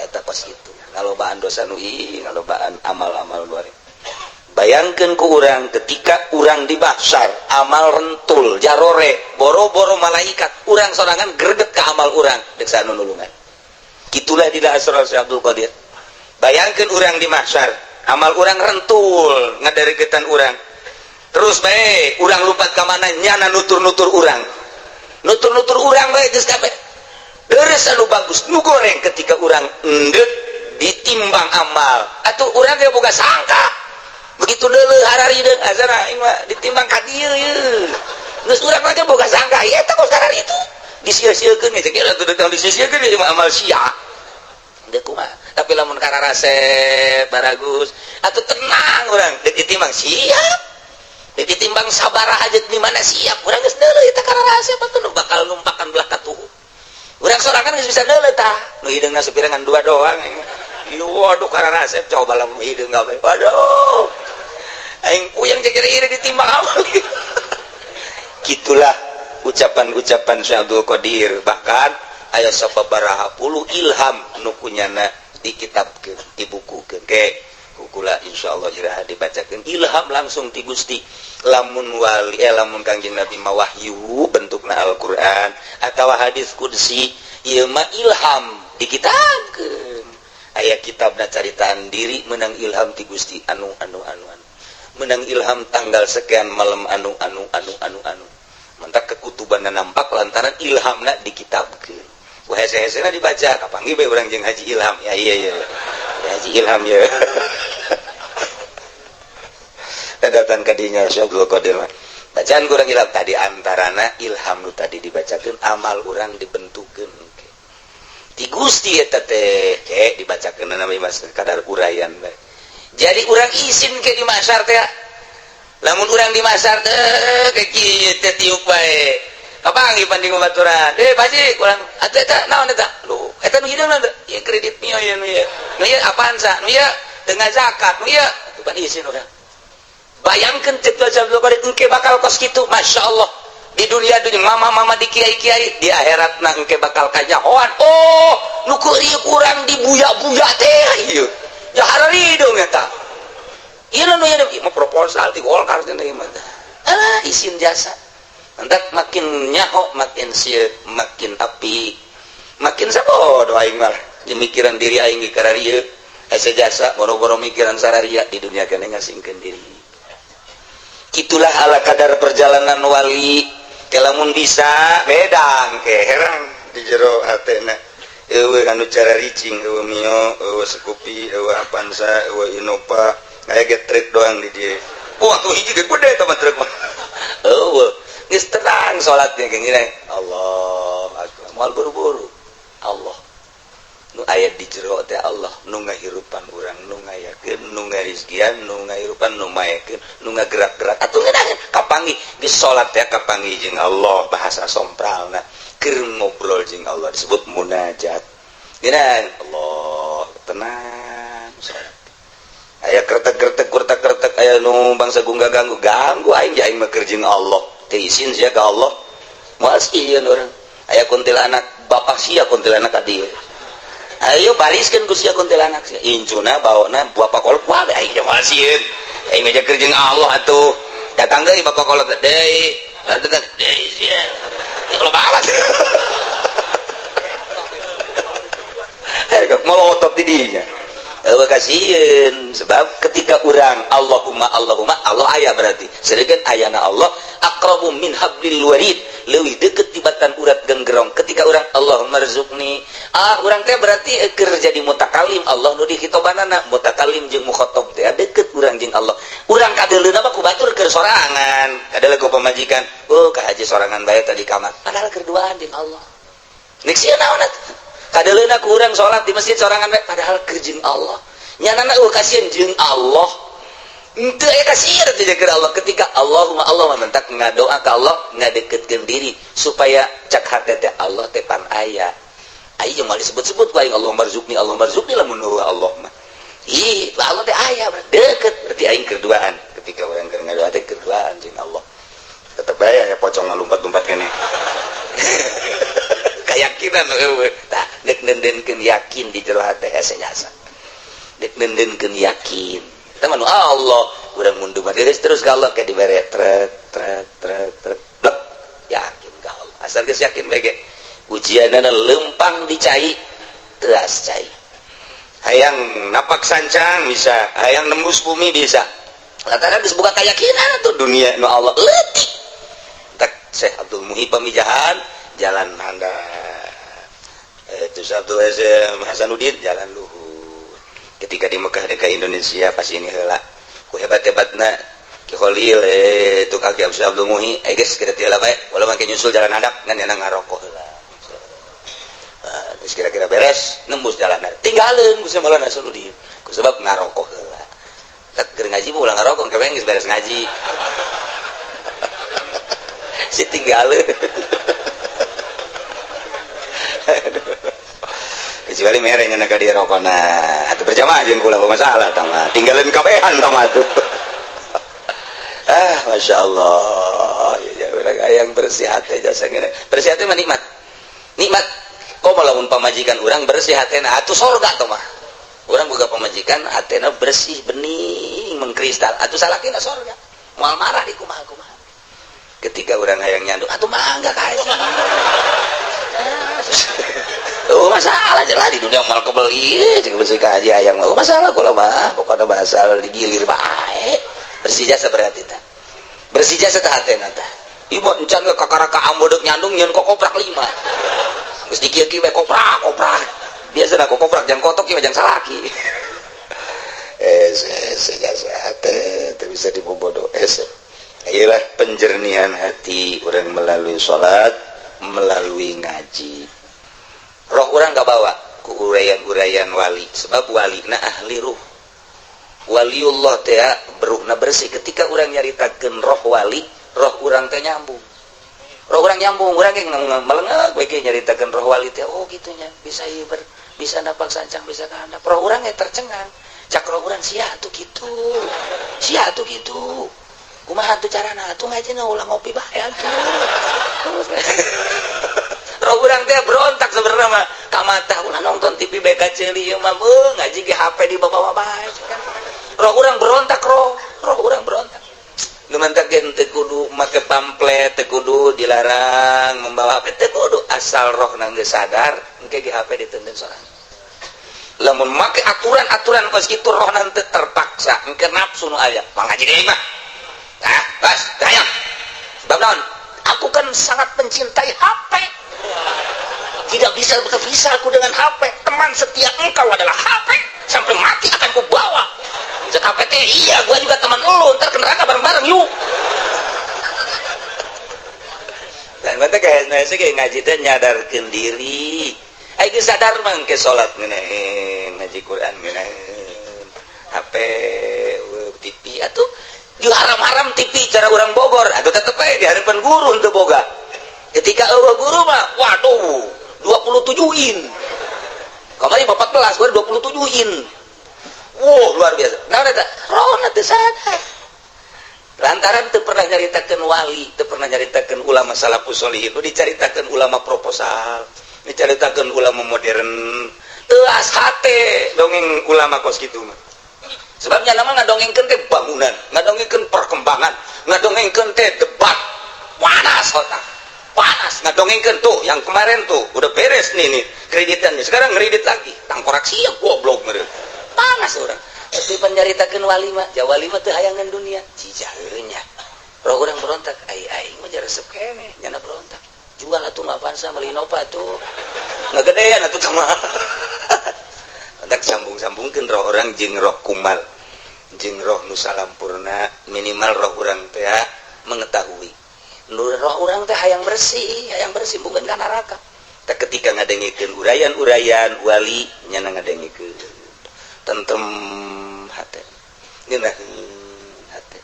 eta pas kitu ngalobaan dosa nu ngalobaan amal-amal luar. Bayangkeun ku urang ketika urang di mahsyar amal rentul jarore boro-boro malaikat urang sorangan greget ka amal urang deuk sanu nulungan kitulah di asrar Syekh Abdul Qadir. Bayangkeun urang di mahsyar amal urang rentul ngadaregetan urang terus bae urang lumpat ka mana nyana nutur-nutur urang bae geus kabeh deres anu bagus nu goreng ketika urang endeuh ditimbang amal atuh urang ge boga sangka begitu deuleuh hararideung azana aing mah ditimbang ka dieu ye geus urang mah boga sangka ieu teh kos harari itu disia-siakeun ge cek atuh datang disia-siakeun ieu mah amal sia deuk kumaha tapi lamun kararasep baragus atuh tenang urang deuk ditimbang siap deuk ditimbang sabaraha hajat di mana siap urang geus deuleuh eta kararasep atuh nu bakal numpakan belah katuhu urang sorangan geus bisa deuleuh tah nu hideungna sepirangan dua doang ieu waduh kararasep coba lamun hideung gawe waduh aing puyeng ceker iri ditimbang amal gitulah ucapan-ucapan Syekh Abdul Qadir bahkan aya sababaraha puluh ilham nu kunyana dikitabkeun dibukukeun ke kukula insyaallah iraha dibacakeun ilham langsung ti Gusti lamun wali lamun Kangjeng Nabi mah wahyu bentukna Al-Qur'an atawa hadis qudsi ieu mah ilham dikitabkeun aya kitabna caritaan diri menang ilham ti Gusti anu menang ilham tanggal sekian malam anu mentak kekutubanna nampak lantaran ilhamna dikitabkeun ku hese-hesena dibaca kapanggih bae urang jeung Haji Ilham ya iya Haji Ilham ya datang kadinya Syekh Abdul Qadir bacaan kurang ilham tadi antarana ilham nu tadi dibacakeun amal urang dibentukeun ti Gusti eta teh ke dibacakeun nama Mas kadar uraian bae jadi urang isin ke di mahsyar teh lamun urang di mahsyar teh ke kieu teh tiuk bae kapanggih banding baturan baji urang atuh eta naon eta lu eta nu hideung teh ieu kredit mio ieu nu ieu apaan sa nu ieu tengah zakat nu ieu atuh pan isin urang bayangkeun teh Abdul Qadir engke bakal kos kitu masyaallah di dunia mama di kiai-kiai di akhiratna engke bakal kanyahoan oh nu ieu kurang dibuya-buya teh ieu ya harari dong eta ieu nu ieu mah proposal ti Golkar teh mah isin jasa hendak makin nyaho makin sieuk makin api makin sabodo aing mah dimikiran diri aing ge kararieu asa jasa boro-boro mikiran sararia di dunia keneh ngasingkeun diri itulah ala kadar perjalanan wali kelamun bisa bedang ke herang di jero hatena eueuh anu cara ricing eueuh mio eueuh sekupi eueuh apansa eueuh Innova aya ge trek doang di dieu wah tuh hiji ge gede teh trek mah eueuh geus tenang salatnya ge ngirang Allah akbar moal buru-buru Allah nu aya di jero teh Allah nu ngahirupan urang nu ngayakeun nu ngarizkian nu ngahirupan nu maekeun nu ngagerak-gerak atuh ngeunang kapanggih geus salat teh kapanggih jeung Allah bahasa sompralna keur ngobrol jeung Allah disebut munajat ngeunang Allah tenang salat aya kertek-kertek kurtak-kertek aya nu bangsa gungga ganggu aing aing mah keur jeung Allah teu isin sia ka Allah moal sieun urang aya kuntilanak bapak sia kuntilanak ka dieu ayo bariskeun ku sia kuntilanak sia incuna baona bapak kolot wah aing mah sieun aing mah keur jeung Allah atuh datang deui bapak kolot deui datang deui sia kalau balas melotot di dinya kasieun sebab ketika urang Allahumma Allah aya berarti sedangkan ayana Allah aqrabu min hablil warid leuwih deukeut tibatan urat genggerong ketika urang Allahumma rzuqni urang teh berarti keur jadi mutakalim Allah nu dihitobanana mutakalim jeung mukhatab teh deukeut urang jeung Allah urang kadeuleuna mah ku batur keur sorangan kadeuleuna ku pamajikan ka haji sorangan bae tadi kamar padahal keur duaan jeung Allah nek sieun naon kadeuleuna ku urang salat di masjid sorangan bae padahal keur jeung Allah nyanana kasieun jeung Allah henteu aya kasieun teh jeung Allah ketika Allahumma Allah mentak ngadoa ka Allah ngadeuketkeun diri supaya cak hate teh Allah teh pan aya ayo malah disebut-sebut ku aing Allah marzuqni lamun Allah mah ih Allah teh aya deket berarti aing kerduaan ketika orang keur ngadoa teh kerduaan jeung Allah tetep aya ya pocong ngalumpat-lumpat keneh keyakinan eueuh tah dek nendenkeun yakin di jero hate hese jasa dek nendenkeun yakin tah manu Allah urang mundur mah terus ka Allah kayak dibere trek blek yakin ka Allah asal geus yakin bae ge ujianana lempang dicai teas cai hayang napak sancang bisa hayang nembus bumi bisa lantaran geus boga keyakinan atuh dunia nu Allah leutik tak Syekh Abdul Muhi pamijahan jalan handa itu Abdul Hasanuddin jalan luhur ketika di Mekah dekat Indonesia pas ini heula ku hebat-hebatna Ki Khalil itu kaki Abdul Muhi geus kita tiala bae wala make nyusul jalan hadap ngan yana ngarokok heula terus kira-kira beres nembus jalan tinggalin Gusti Maulana Hasanuddin ku sebab ngarokok heula tak keur ngaji mah ulah ngarokok keweng geus beres ngaji si tinggalin kecuali mere nya ka dieu rokona atuh berjamaah jeung kula masalah tah mah tinggalin kabehan tah mah atuh Masya Allah ya yang bersih hati jasa ngene bersih hati mah nikmat kok lamun pamajikan urang bersih hatena atuh sorga tuh mah urang boga pamajikan hatena bersih bening mengkristal atuh salakina sorga moal marah di kumaha-kumaha ketika urang hayang nyandung atuh mangga kae tuh masalah jelas di dunia moal kebeli cek bersih ka haji hayang mah masalah kula mah pokona basal digilir bae bersih jasa berarti tah bersih jasa tah hatena tah ibu encan ke kakaraka ambodek nyandung nyeun kok koprak 5 geus dikieu-kieu we koprak biasana kok koprak jangan kotok ieu jangan salaki sehat teh bisa dibobodo ialah penjernihan hati orang melalui sholat melalui ngaji roh orang gak bawa ku urayan-urayan wali sebab wali na ahli ruh waliullah teh beruhna bersih ketika orang nyaritakeun roh wali roh orang teh nyambung roh orang nyambung orang yang melengak bae nyaritakeun roh wali teh oh gitunya bisa ieu bisa napak sancang bisa kahandap roh orang yang tercengang cak roh orang sia tuh gitu kumaha tuh carana atuh ngajina ulah ngopi bae atuh roh urang teh berontak sebenarnya mah ka mata ulah nonton TV BK ceuli ieu mah ngaji ge HP di bawah bae kan roh urang berontak roh urang berontak lumantak gen teu kudu make pamflet teu kudu dilarang membawa HP teu kudu asal roh nang geus sadar engke ge HP diteundeun sorangan lamun make aturan-aturan kos kitu roh nanti terpaksa engke nafsu nu aya pangaji deui mah bas, hayang. Sebab naon? Aku kan sangat mencintai HP. Tidak bisa berpisah aku dengan HP. Teman setia engkau adalah HP. Sampai mati akan ku bawa. Cek HP teh, iya, gua juga teman lu. Ntar ke neraka bareng-bareng yuk. Dan mata kayak nasi kayak ngaji teh nyadarkeun diri. Ayo sadar mang ke salat ngeunaheun, ngaji Quran ngeunaheun. HP, TV atuh di haram-haram TV cara orang Bogor atau tetep aja di hadapan guru untuk boga ketika guru mah waduh 27-in kemarin 14 gue 27-in luar biasa nah ada rona teu sadar lantaran teu pernah nyaritakeun wali teu pernah nyaritakeun ulama salafus sholihin dicaritakeun ulama proposal dicaritakeun ulama modern teu as hate dongeng ulama kos kitu mah sebabnya nama ngadongengkeun teh bangunan, ngadongengkeun perkembangan, ngadongengkeun teh debat, panas otak, panas ngadongengkeun tuh yang kemarin tuh udah beres nih kreditannya, sekarang ngeredit lagi, tangkorak siap goblok meureun, panas orang. Tapi penyaritakeun wali mah, wali mah teu hayangan dunia, cijaeunya. Roh urang berontak, aing mah jaresep keneh, nyana berontak. Jual atuh Avanza meuli Nova tuh, ngagedean atuh tah mah. Hendak sambung-sambungkeun roh orang jeung roh kumal jeung roh nu salampurna minimal roh urang teh mengetahui roh urang teh hayang bersih bukan ka neraka teh ketika ngadengikeun urayan-urayan wali nya ngadengikeun tentrem hate ngeunaheun hate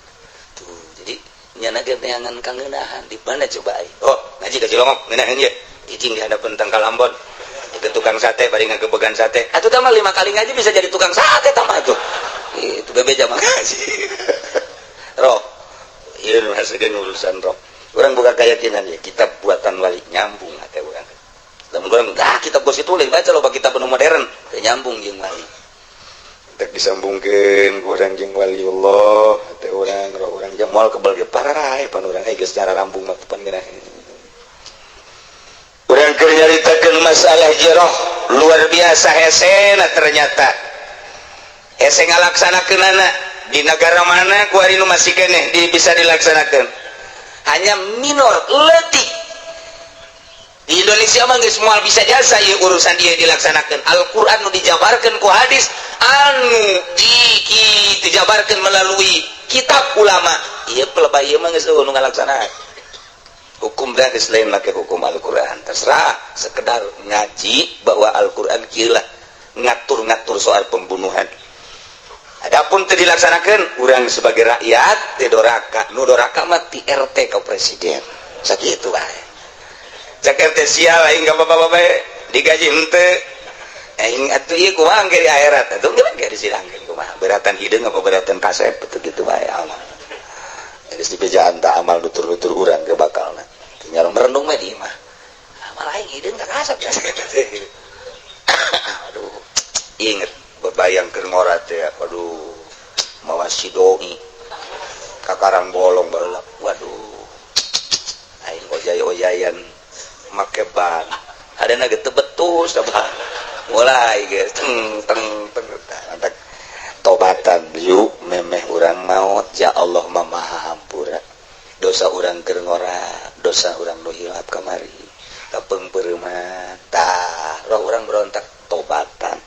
tuh jadi nya ge neangan kangeunahan di mana coba ai oh ngaji ka Cilongok ngeunaheun ye cicing di hadapan tangkal Ambon Itu tukang sate bari ngagebegan sate. Atuh tah mah 5 kali ngaji bisa jadi tukang sate tah mah tuh. Itu bebeja mah ngaji. Roh. Ieu mah sageun urusan roh. Urang boga keyakinan ya, kitab buatan wali nyambung ate urang. Lamun urang kitab gos itu lain baca loba kitab nu modern, teu nyambung jeung wali. Tak disambungkeun ku urang jeung waliullah, teh urang roh urang jeung moal kebal ge pararae pan urang geus secara rambung mah pan geunah. Urang keur nyaritakeun masalah jiroh luar biasa hesena ternyata. Hese ngalaksanakeunana di negara mana ku ari nu masih keneh bisa dilaksanakeun. Hanya minor leutik. Di Indonesia mah geus moal bisa jasa ieu urusan ieu dilaksanakeun. Al-Qur'an nu dijabarkeun ku hadis anu dijabarkeun melalui kitab ulama. Ieu pelebah ieu mah geus nu ngalaksanakeun. Hukum dah geus lain make hukum Al-Qur'an. Terserah sekedar ngaji bahwa Al-Qur'an kieu lah ngatur-ngatur soal pembunuhan. Adapun teu dilaksanakeun urang sebagai rakyat teu doraka. Nu doraka mah ti RT ka presiden. Sakitu bae. Cak RT sial aing ka bapak-bapak bae digaji henteu. Aing atuh ieu kumaha engke di akhirat. Atuh geus ge disidangkeun kumaha. Beratan hideung apa beratan kasep betul kitu bae amal. Geus dipejaan tah amal nutur-nutur urang ke bakalna. Tinggal merenung mah di mah. Amal aing hideung ka kasep. Aduh. Inget bebayang keur ngorat teh. Waduh. Mawa si doi. Kakarang bolong baheula. Waduh. Aing ojay-ojayan make ban adana ge teu betus apa mulai geus teng antak tobatan yuk memeh urang maot ya Allah mah maha hampura dosa urang keur ngora dosa urang nu hilap kamari kapeung peureumah tah roh urang berontak tobatan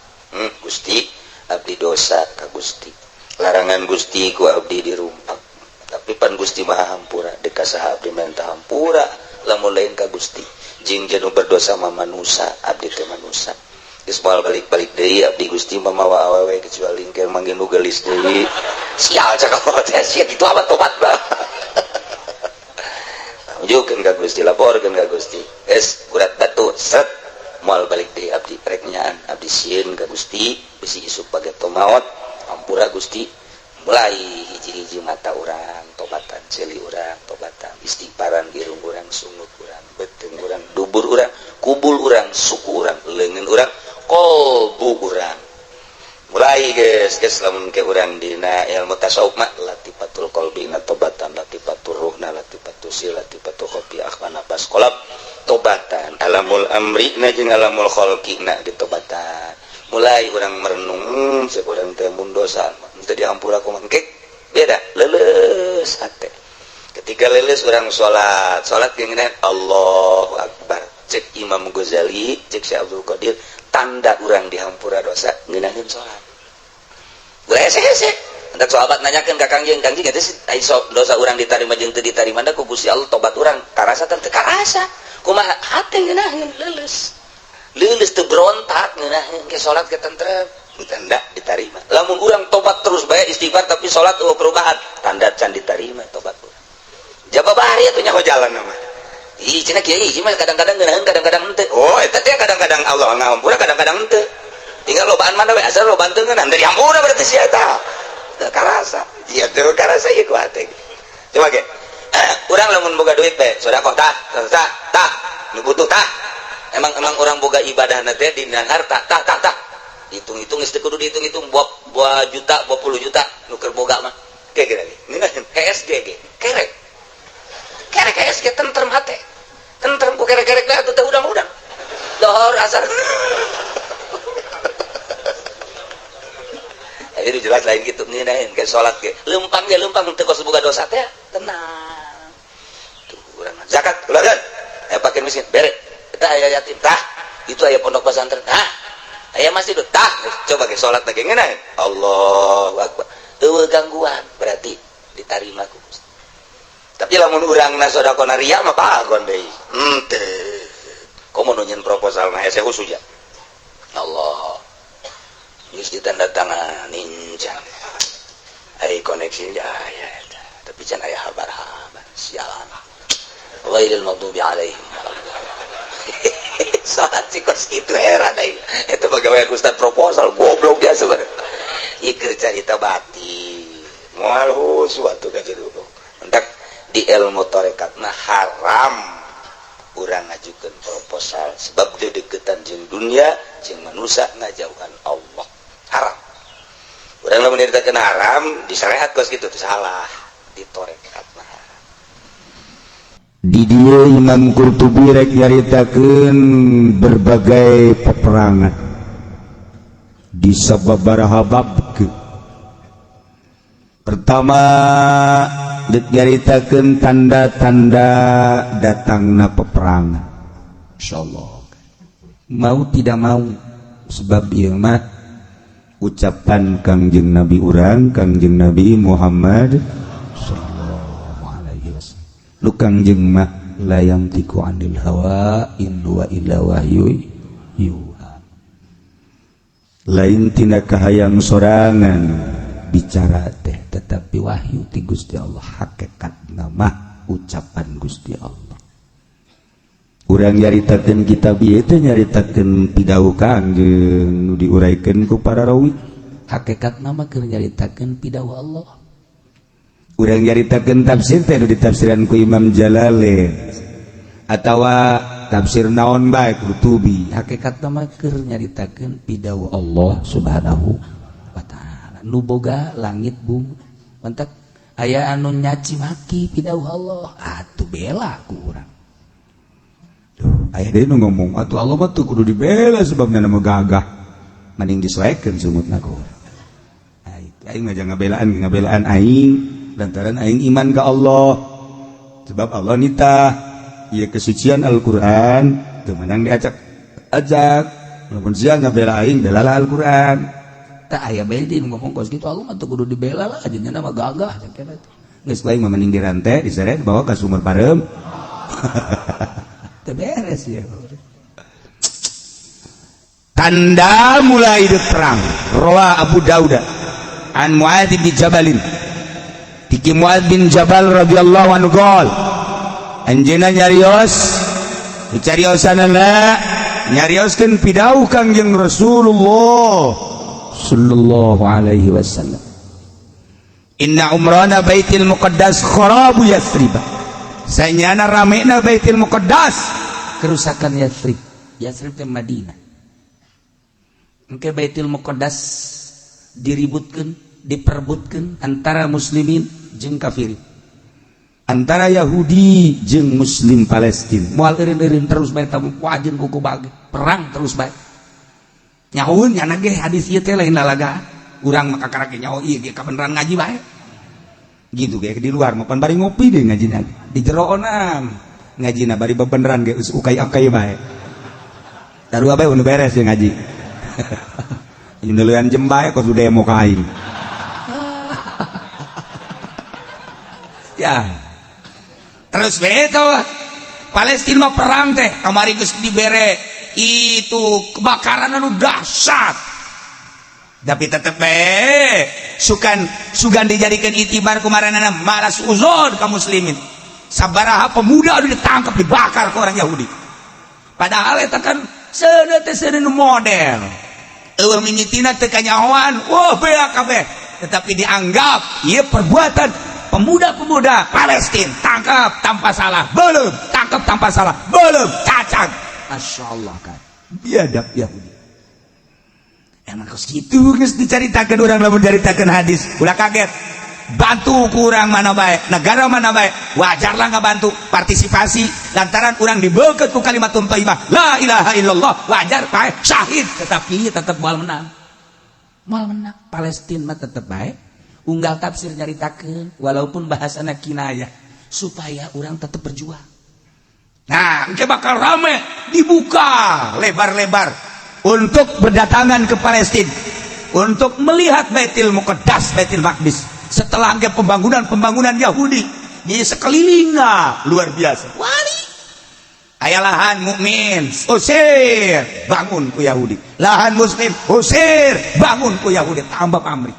Gusti abdi dosa ka Gusti larangan Gusti ku abdi dirumpak tapi pan Gusti maha hampura deuk ka saha abdi minta hampura lamun lain ka Gusti jeung janu berdosa mah manusia abdi teh manusia geus moal balik-balik deui abdi Gusti mah mawa awewe kecuali engke mangge nu geulis deui sial cak Allah teh sia kitu abad tobat bah ujugkeun ka Gusti laporkeun ka Gusti geus urat batu set moal balik deui abdi rek nyaan abdi sieun ka Gusti bisi isuk bage maot ampura Gusti mulai hiji-hiji mata urang tobatan celi urang tobatan istighfaran girung urang sungut urang beteng urang dubur urang kubul urang suku urang leungeun urang kolbu urang mulai geus lamun ke urang dina ilmu tasawuf mah latifatul qalbi na tobatan latifatul ruhna latifatul sil latifatul qafi akhwana bas qalab tobatan alamul amri na jeung alamul khalqi na ditobatan mulai urang merenung cek urang teh mun dosa teu dihampura ku mangke beda leuleus hate ketika leuleus urang salat geungeun Allahu Akbar cek Imam Ghazali cek Syekh Abdul Qadir tanda urang dihampura dosa ngeunaheun salat ulah hese-hese hendak sahabat nanyakeun ka Kangjeng eta dosa urang ditarima jeung teu ditarima da ku Gusti Allah tobat urang karasa teu karasa kumaha hate ngeunaheun leuleus teu berontak ngeunaheun ke salat ke tentrem tanda diterima lamun urang tobat terus bae istighfar tapi salat eueuh perubahan tanda can diterima tobat urang jaba bahari atuh nyaho jalan mah ih cenah kieu ih mah kadang-kadang ngeunaheun kadang-kadang henteu oh eta teh kadang-kadang Allah ngahampura kadang-kadang henteu tinggal lobaan mana we asal lobaan teu ngeunaan dari hampura berarti sia eta teu karasa ieu teu karasa ieu ku hate coba ge urang lamun boga duit bae sedekah tah nu butuh tah emang urang boga ibadahna teh dina harta tah hitung-hitung geus teu kudu dihitung-hitung buah juta, buah puluh juta nu keur boga mah. Kayak gini lagi. Ngeunaheun HSG ge. Kerek HSG tentrem hate. Tentrem ku kerek-kerek we atuh teh udang-udang. Lohor asal. Jadi jelas lain gitu ngeunaheun ke salat ge. Leumpang teu kos boga dosa teh tenang. Tuh urang zakat keluarga. Pakir miskin bere. Tah aya yatim tah. Itu aya pondok pesantren. Aya masjid tah coba ge salat lagi ngeunaheun Allahu Akbar eueuh gangguan berarti ditarima ku Gusti tapi lamun urangna sedekahna riya mah pagon deui henteu komo nu nyeun proposal mah hese usuja Allah geus ditandatanganin can ai koneksi aya tapi can aya habar-habar sialan ghairil maghdubi alaihim salat sikos gitu heran aing. Eta pegawai ustad proposal goblok dia sebenarnya. Ieu carita bati. Moal suatu kajian dulu. Hendak di ilmu tarekatna haram urang ngajukeun proposal sebab dia deketan jeung dunia jeung manusia ngajauhan Allah. Haram. Urang lamun nyaritakeun haram disyariat geus kitu salah di tarekatna. Di dia Imam Qurtubi rek nyaritakeun berbagai peperangan di sababaraha bab. Pertama nyaritakeun tanda-tanda datangna peperangan. Insyaallah. Mau tidak mau sebab ieu mah ucapan Kangjeng Nabi urang Kangjeng Nabi Muhammad lu Kangjeng mah layang tiku anil hawa in huwa illa wahyu yuha. Lain tina kahayang sorangan bicara teh tetapi wahyu ti Gusti Allah hakikat nama ucapan Gusti Allah. Urang nyaritakeun kitab ieu teh nyaritakeun pidahu Kangjeng nu diuraykeun ku para rawi. Hakikat nama keur nyaritakeun pidahu Allah. Urang nyaritakeun tafsir teh nu ditafsiran ku Imam Jalalain atawa tafsir naon bae Qurtubi. Hakikat nama keur nyaritakeun pidahu Allah Subhanahu wa taala. Nu boga langit bumi. Mantak aya anu nyaci maki pidahu Allah. Atuh bela ku urang. Duh, aya deui nu ngomong atuh Allah mah teu kudu dibela sebabna nama gagah. Mending disesuaikeun sumutna ku urang. Aing mah jangan ngabelaan aing. Lantaran aing iman ke Allah sebab Allah nitah ieu kesucian Al-Qur'an teu menang diajak lamun sia ngabela aing belalah Al-Qur'an tah aya bae di ngomong kos kitu Allah mah teu kudu dibela lah ajeunna mah gagah sakena geus bae mah mending dirante diseret bawa ka sumur parem teu beres ya. Tanda mulai perang rawa Abu Dauda an Muadz bin Jabalin Tiki Muadz bin Jabal radhiyallahu anhu qol anjeunna nyarios cariosanana nyarioskeun pidahu Kangjeng Rasulullah sallallahu alaihi wasallam inna umrana baitil muqaddas kharabu Yathrib saenyana ramena baitil muqaddas kerusakan Yathrib teh Madinah engke baitil muqaddas diributkeun diperebutkeun antara muslimin jeung kafirin, antara Yahudi jeung Muslim Palestina. Moal eureun-eureun terus bae tamu wajeun kuku bage perang terus bae. Nyahoeun nya ge hadis ieu teh lain lalagaan. Urang mah kakarake nyaho ieu ge kabeneran ngaji bae. Gitu ge di luar mah pan bari ngopi deui ngajina. Di jero onam ngajina bari bebeneran ge ukai-akai bae. Darua bae unu beres ye ngaji. Indeulean jem bae kos demo ka aing. Ya. Terus beto Palestina mah perang teh kamari geus dibere itu kebakaran anu dahsyat. Tapi tetep bae sugan dijadikan itibar kumaranana malas uzon kaum muslimin. Sabaraha pemuda anu ditangkap dibakar ke orang Yahudi. Padahal eta kan seuneu teh seuneu model. Eueuh mimitina teu kanyahoan, wah bea kabeh. Tetapi dianggap ieu perbuatan pemuda-pemuda Palestina tangkap tanpa salah, belum tangkap tanpa salah, belum cacat. Masya Allah kan, biadab Yahudi. Emang kos gitu geus dicaritakeun urang lamun dicaritakeun hadis, ulah kaget. Bantu kurang mana baik, negara mana baik, wajarlah ngabantu partisipasi lantaran urang dibeukeut ku kalimatun thayyibah, la ilaha illallah, wajar bae syahid, tetapi tetap moal menang. Moal menang Palestina mah tetep bae. Unggal tafsir nyaritakeun walaupun bahasana kinayah supaya orang tetap berjuang. Nah, engke bakal rame dibuka lebar-lebar untuk berdatangan ke Palestina untuk melihat Baitul Muqaddas, Baitul Maqdis. Setelah engke pembangunan Yahudi di sekelilingnya luar biasa. Wali aya lahan mukmin, usir, bangun ku Yahudi. Lahan muslim, usir, bangun ku Yahudi. Tambah pamrih.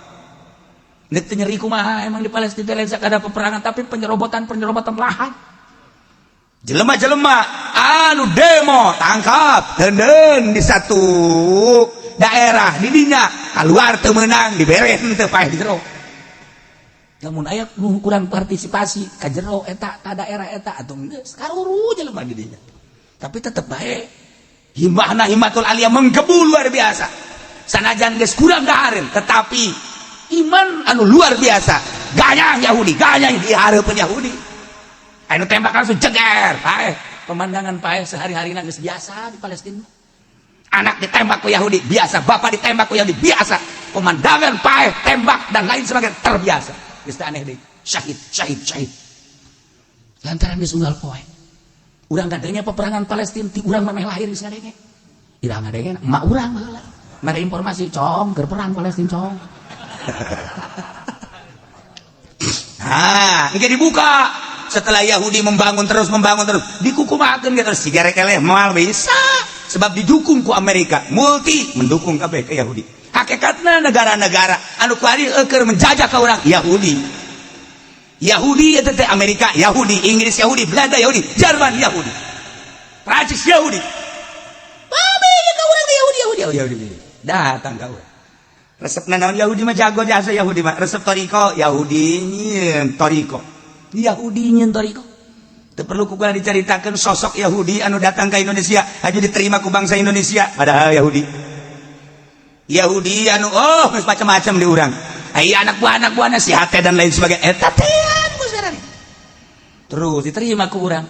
Nek nyeri kumaha emang di Palestina lain sakada peperangan tapi penyerobotan lahan. jelema-jelema anu demo tangkap denden di satu daerah di dinya keluar teu meunang dibere teu paeh di jero. Lamun aya nu kurang partisipasi ka jero eta ka daerah eta atuh geus karuru jelema di dinya. Tapi tetep bae himbahna himmatul aliyah menggebu luar biasa. Sanajan geus kurang dahareun tetapi iman anu luar biasa. Ganyang Yahudi, ganyang dihareupeun Yahudi. Anu tembak langsung ceger, paeh. Pemandangan paeh sehari-harina geus biasa di Palestina. Anak ditembak ku Yahudi biasa, bapak ditembak ku Yahudi biasa. Pemandangan paeh, tembak dan lain sebagainya terbiasa. Geus teu aneh deui. Syahid. Lantaran geus unggal poe. Urang gadenya peperangan Palestina ti urang mah lahir geus ngadenge. Ira ngadenge emak urang baheula. Mere informasi cong keur perang Palestina cong. Nah, engke dibuka. Setelah Yahudi membangun terus dikukumakeun gitu terus sigarek eleh moal bisa sebab didukung ku Amerika multi mendukung kabeh ke Yahudi. Hakikatna negara-negara anu kuari keur menjajah ka urang Yahudi eta teh Amerika Yahudi, Inggris Yahudi, Belanda Yahudi, Jerman Yahudi, Prancis Yahudi. Babe ka urang Yahudi. Datang ka urang. Resepna naon Yahudi mah jago jasa Yahudi mah. Resep toriko Yahudi nyieun toriko. Yahudi nyieun toriko. Teu perlu kukula dicaritakeun sosok Yahudi anu datang ke Indonesia aja diterima ku bangsa Indonesia padahal Yahudi anu geus macam-macam di urang. Aya anak buahna si hate dan lain sebagainya. Eta teh sekarang. Terus diterima ku urang.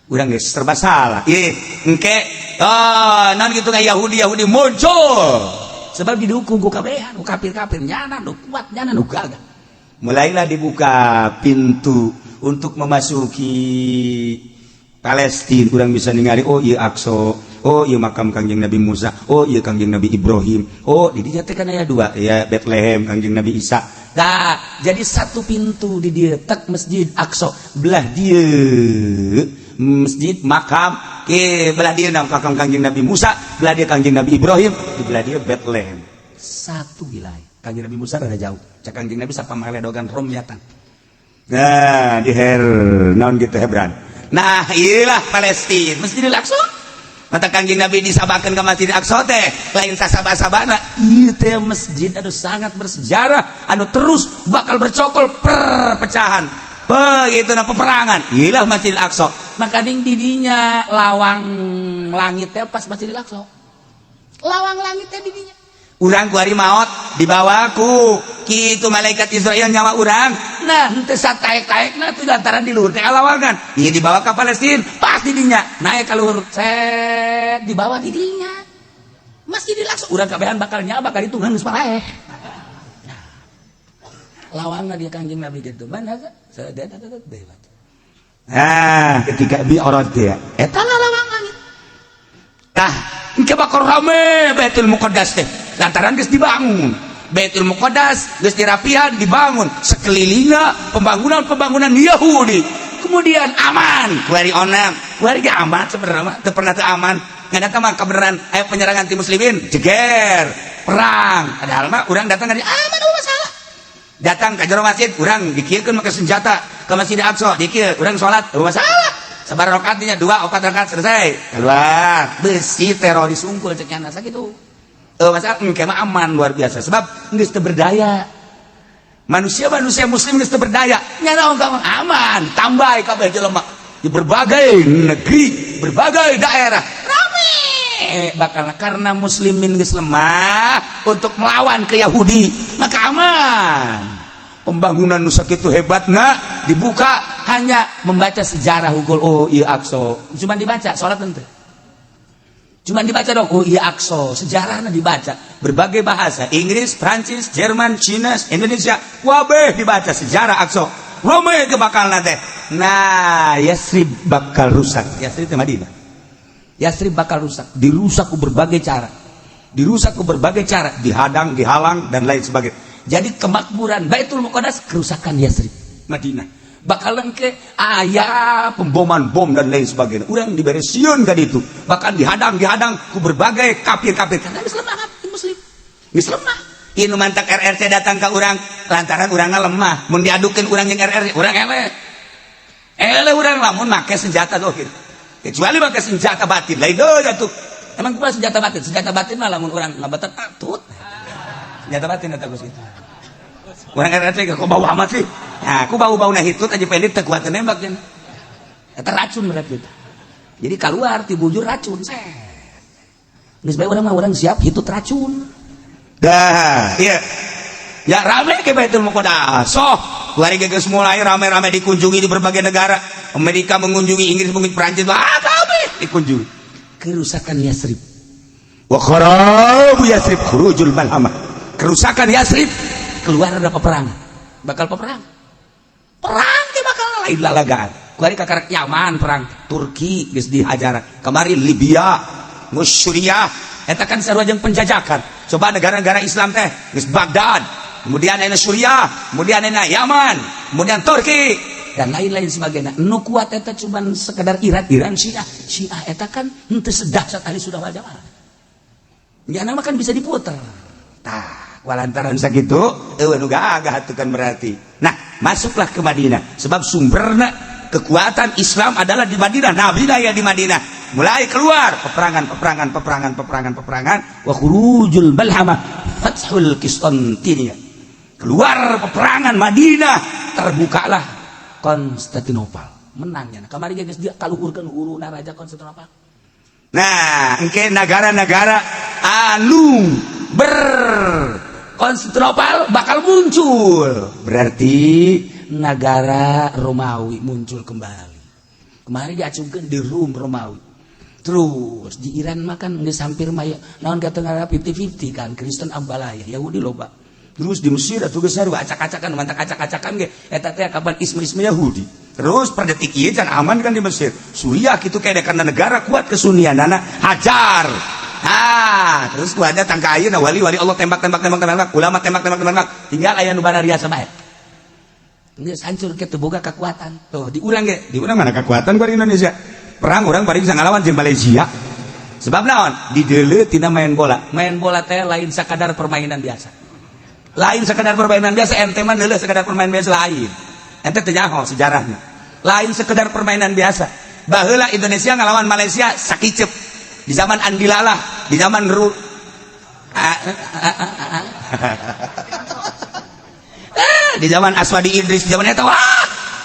Urang geus serba salah. Ieu engke naon kitu Yahudi muncul. Sebab didukung ku kabehan, ku kafir-kafir nyana nu kuat, nyana nu gagah. Mulailah dibuka pintu untuk memasuki Palestina. Urang bisa ningali ieu Aqsa, ieu makam Kangjeng Nabi Musa, ieu Kangjeng Nabi Ibrahim. Di dieu teh kan aya dua, ya Bethlehem Kangjeng Nabi Isa. Nah, jadi satu pintu di dieu tek Masjid Aqsa, belah dieu masjid makam ke belah dia makam Kangjeng Nabi Musa, belah dia Kangjeng Nabi Ibrahim, di belah dia Bethlehem. Satu wilayah. Kangjeng Nabi Musa rada jauh. Cak Kangjeng Nabi sapa maledogan romyatan. Nah, di naon gitu Hebron. Nah, inilah Palestina, Masjidil Aqsa. Mata Kangjeng Nabi disabakeun ka Masjidil Aqsa teh, lain sasaba-sabana. Ieu teh masjid anu sangat bersejarah, anu terus bakal bercokol perpecahan. Begitu na peperangan. Iyalah Masjidil Aqsa. Maka ding didinya lawang langit teh pas Masjidil Aqsa. Lawang langit teh didinya. Urang ku hari maot dibawaku kitu malaikat Israel nyawa urang. Nah, henteu sataek-taekna teh lantaran di luhur teh lawangan. Ieu dibawa ka Palestina, pas didinya. Naik ka luhur set dibawa didinya. Masjidil Aqsa urang kabehan bakal nya bakal ditungan geus paraeh. Lawangan dia Kangjeng Nabi gitu. Mana ketika bi orot dia eta lawang langit. Tah, engke bakal rame Baitul Muqaddas teh. Lantaran geus dibangun. Baitul Muqaddas geus dirapihan, dibangun. Sekelilingna pembangunan Yahudi. Kemudian aman, kuari onam. Kuari ge aman sebenarnya mah, teu pernah teu aman. Ngana mah kebenaran aya penyerangan ti muslimin, jeger, perang. Padahal mah urang datang dari aman masalah. Datang ke jero masjid, urang dikieulkeun make senjata ke Masjidil Aqsa, dikieul urang salat, teu masalah. Sabar rakaat nya 2 4 rakaat selesai. Keluar, besi teroris unggul cek nya sakitu. Teu masalah, engke mah aman luar biasa sebab geus teu berdaya. Manusia muslim geus teu berdaya. Nya naon ka aman, tambah kabeh jelema di berbagai negeri, berbagai daerah. Rame bakal karena muslimin geus lemah untuk melawan ke Yahudi, maka aman. Pembangunan nusa kitu hebatna dibuka hanya membaca sejarah hukul ieu Aqsa. Cuma dibaca salat henteu. Cuma dibaca dong ieu Aqsa, sejarahna dibaca berbagai bahasa, Inggris, Prancis, Jerman, Cina, Indonesia, kabeh dibaca sejarah Aqsa. Rome ke bakal teh. Nah, Yasrib bakal rusak. Yasrib teh Madinah. Yasrib bakal rusak, dirusak ku berbagai cara. Dihadang, dihalang dan lain sebagainya. Jadi kemakmuran Baitul Muqaddas kerusakan Yasrib, Madinah. Bakalan ke aya pemboman bom dan lain sebagainya. Urang dibere sieun ka ditu. Bahkan dihadang ku berbagai kafir-kafir karena geus lemah muslim. Geus lemah. Ieu mantak RRC datang ka urang lantaran urangna lemah. Mun diadukeun urang jeung RRC, urang eleh. urang lamun make senjata dohir kecuali make senjata batin lain jatuh emang kumaha senjata batin mah lamun urang ngabetet atut senjata batin eta geus kitu urang eta teh kok bau amat sih nah ku bau-bau na hitut aja pendit teu kuat nembak cenah eta racun berarti eta jadi keluar ti bujur racun geus bae urang mah urang siap hitut racun dah iya ya rame ke Baitul Muqaddas hari geus mulai rame-rame dikunjungi di berbagai negara Amerika mengunjungi Inggris mengunjungi Prancis rame dikunjungi kerusakan Yasrib wa kharabu Yasrib khurujul malhamah kerusakan Yasrib keluar ada peperangan bakal perang teh bakal lain lalagaan hari kakarak Yaman perang Turki geus dihajar kemarin Libya Suriah eta kan sarua jeung penjajakan coba negara-negara Islam teh geus Baghdad kemudian ada Suriah kemudian ada Yaman kemudian Turki dan lain-lain sebagainya nu kuat eta cuman sekedar Iran Syiah eta kan henteu sedahsyat ahli sunnah wal jamaah nya mah kan bisa diputer tah walantaran sakitu eueuh nu gagah atuh kan berarti nah masuklah ke Madinah sebab sumberna kekuatan Islam adalah di Madinah nabi ya di Madinah mulai keluar peperangan wa khurujul malhamah fathul Konstantinia keluar peperangan Madinah terbukalah Konstantinopel menangnya kamari geus dia kaluhurkeun uruna raja Konstantinopel nah engke negara-negara anu Konstantinopel bakal muncul berarti negara Romawi muncul kembali kemarin diacungkeun di Rum Romawi terus di Iran mah kan geus hampir maya naon katengana 50-50 kan Kristen ambalaya Yahudi loba terus di Mesir atuh geus sarua acak-acakan mantak acak-acakan ge eta teh kapan isme Yahudi terus pada detik ieu can aman kan di Mesir Suriah kitu kayak karena negara kuat kesunnianana hajar terus ku ada tangka ayeuna wali-wali Allah tembak ulama tembak tinggal aya nu barariasa bae geus hancur kitu boga kekuatan tuh di urang mana kekuatan ku di Indonesia perang orang bari bisa ngalawan jeung Malaysia sebab naon di deuleu tina main bola teh lain sakadar permainan biasa ente mah deuleu sakadar permainan biasa lain ente teh nyaho sejarahna lain sekedar permainan biasa baheula Indonesia ngalawan Malaysia sakicep di zaman Andi Lalah di zaman di zaman Aswadi Idris di zaman eta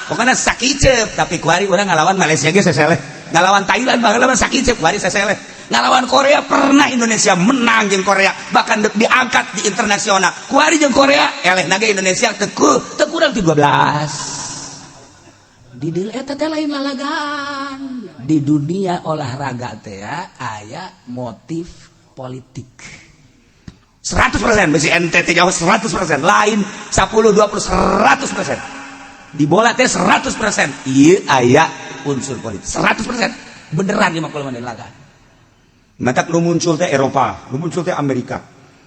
pokoknya sakicep tapi kuari urang ngalawan Malaysia ge seseleh ngalawan Thailand baheula mah sakicep kuari seseleh ngalawan Korea pernah Indonesia menang jeung Korea bahkan diangkat di internasional kuari jeung Korea elehna ge Indonesia teu kurang ti 12 di dieu eta teh lain lalagaan di dunia olahraga teh aya motif politik 100% besi NTT jauh 100% lain 10 20 100% di bola teh 100% ieu aya unsur politik 100% beneran di makul laga matak nu muncul teh Eropa nu muncul teh Amerika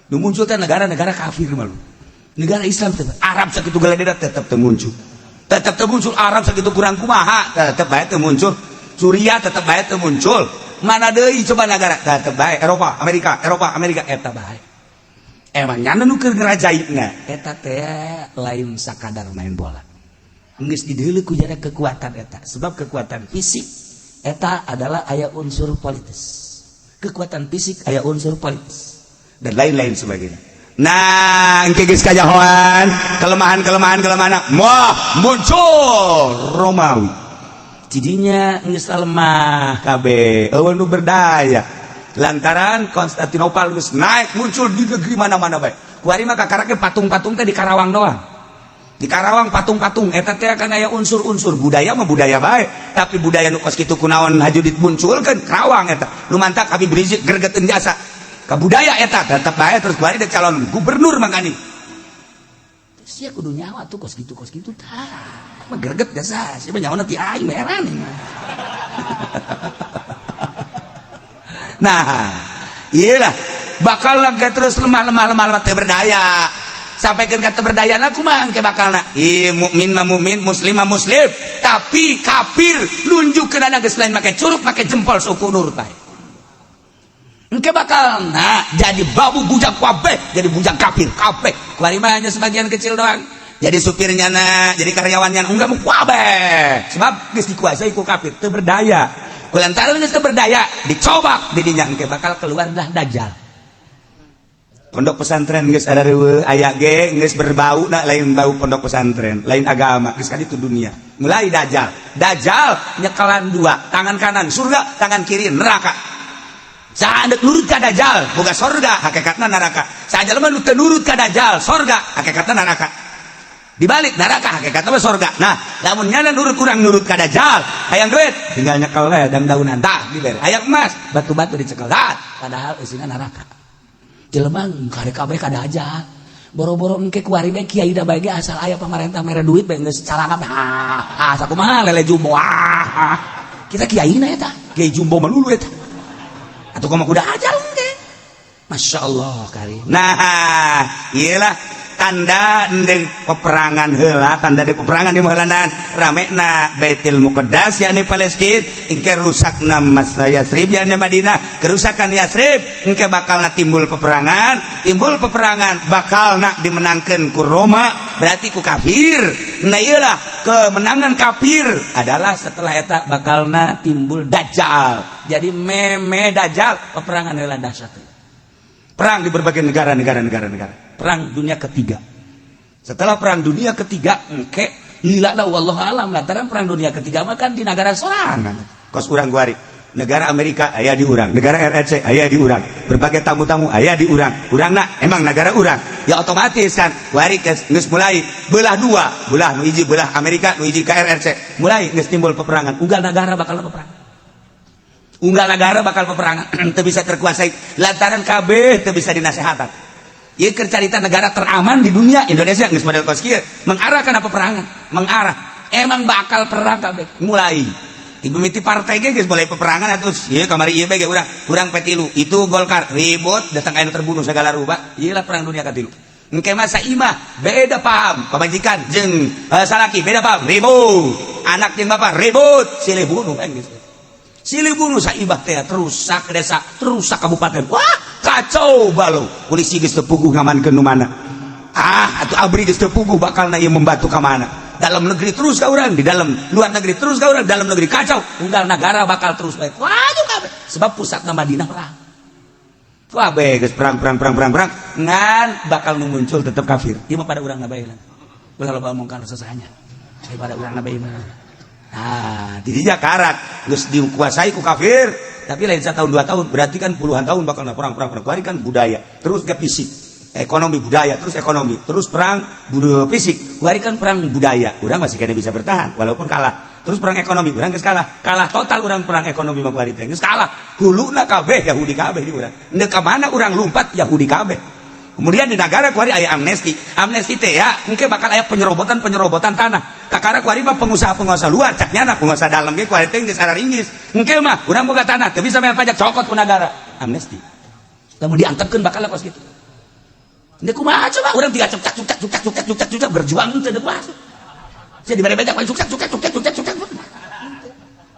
nu muncul teh negara-negara kafir malu negara Islam teh Arab sakitu galedena tetep teu muncul Arab sakitu kurang kumaha tetep bae teu muncul Suriah tetep bae teu muncul mana deui coba negara tetep bae Eropa Amerika eta bae emangnya nu keur ngerajaitna eta teh lain sakadar main bola geus dideuleu ku jara kekuatan eta sebab kekuatan fisik eta adalah aya unsur politis kekuatan fisik aya unsur politis dan lain-lain sebagainya nah engke geus kajahoan kelemahan moh muncul Romawi cidinya geus lemah kabeh eueuh nu berdaya lantaran Konstantinopel geus naik muncul di negeri mana-mana bae kuari mah kakarake patung-patung teh di Karawang doang di Karawang patung-patung eta teh kan aya unsur-unsur budaya mah budaya bae tapi budaya nu kos kitu kunaon hajudit munculkeun Karawang eta lumantak Habib Rizik gregeteun jasa ka budaya eta tetep bae terus kuari dek calon gubernur mangkani sia kudu nyawa tuh kos kitu tah mah greget jasa sia mah nyawana ti aing meran nah iyalah bakal lagi terus lemah teh berdaya sampaikan kata berdayana kumaha engke bakalna mukmin mah mukmin muslim mah muslim tapi kafir nunjukkeun ana geus lain make curug make jempol suku nur teh engke bakalna jadi babu bujang kabeh jadi bujang kafir kabeh kuari mah hanya sebagian kecil doang jadi supirnya jadi karyawannya enggak mau kabeh sebab geus dikuasai ku kafir teu berdaya kulantaran geus teu berdaya dicoba didinya engke bakal keluar dah dajjal. Pondok pesantren geus ada reueuh aya ge geus berbau lain bau pondok pesantren lain agama geus ka ditu dunia mulai dajjal nyekelan dua tangan kanan surga tangan kiri neraka saandek nurut ka dajjal boga sorga hakikatna neraka sajalma nu teu nurut ka dajjal sorga hakikatna neraka dibalik neraka hakikatna mah sorga. Nah lamun nyana nurut urang nurut ka dajjal hayang duit tinggal nyekel we daun-daunan tah dibere hayang emas batu-batu dicekel padahal isina neraka. Jelema karek kabeh ka dajjal boro-boro engke kuari bae kiai da bae asal aya pamarentah mere duit bae geus calangan sakumaha lele jumbo kita kiaina eta kiai jumbo mah lulu eta atuh kumaha kuda dajjal engke masyaallah kali. Nah iyalah tanda endeng peperangan heula tanda di peperangan di meulandan ramena Baitul Muqaddas yakni Palestina engke rusakna Masjid Yatsrib yakni Madinah kerusakan Yatsrib engke bakalna timbul peperangan bakalna dimenangkeun ku Roma berarti ku kafir. Nah iyalah kemenangan kafir adalah setelah eta bakalna timbul dajjal jadi meme dajjal peperangan heula dahsyat perang di berbagai negara perang dunia ketiga. Setelah perang dunia ketiga engke lila da wallahu alam lantaran perang dunia ketiga mah kan di negara sorangan kos urang guari negara Amerika aya di urang negara RRC aya di urang berbagai tamu-tamu aya di urangna emang negara urang ya otomatis kan guari geus mulai belah dua belah nu hiji belah Amerika nu hiji ka RRC mulai geus timbul peperangan unggal negara bakal peperangan teu bisa terkuasai lantaran kabeh teu bisa dinasehatan. Ieu keur carita negara teraman di dunia Indonesia geus model kos kieu mengarah kana peperangan emang bakal perang kabeh mulai ibu miti partai ge geus mulai peperangan atuh ieu kamari ieu bae urang petilu itu Golkar ribut datang aya terbunuh segala rupa ieu lah perang dunia katilu engke mah saimah beda paham pamajikan jeung salaki beda paham ribut anak jeung bapak ribut silih bunuh kan geus silih bunuh saibah teh terusak desa terusak kabupaten wah kacau balau polisi geus teu puguh ngamankeun nu mana atuh abri geus teu puguh bakalna ieu membantu ka mana dalam negeri terus ka urang di dalam luar negeri terus ka urang dalam negeri kacau unggal negara bakal terus bae waduh kabeh sebab pusatna Madinah perang kabeh geus perang ngan bakal nu muncul tetep kafir ieu mah pada urang bae lah ulah loba mungkar sesanya pada urang bae mah didinya karat geus dikuasai ku kafir tapi lain 1 tahun 2 tahun berarti kan puluhan tahun bakal perang kuari kan budaya terus ke fisik ekonomi budaya terus perang fisik kuari kan perang budaya urang masih kena bisa bertahan walaupun kalah terus perang ekonomi urang geus kalah total urang perang ekonomi mah kuari teh geus kalah huluna kabeh Yahudi kabeh di urang neuk ka mana urang lumpat Yahudi kabeh. Kemudian di negara kuari aya amnesti teh ya engke bakal aya penyerobotan tanah kakara kuari mah pengusaha luar caknya pengusaha dalam ge kuari teh geus araringgis engke mah urang boga tanah teu bisa bayar pajak cokot ku negara amnesti lamun diantepkeun bakal kos kitu nya kumaha coba urang tiga cuk berjuang teu deuk masuk saya dibere pajak cuk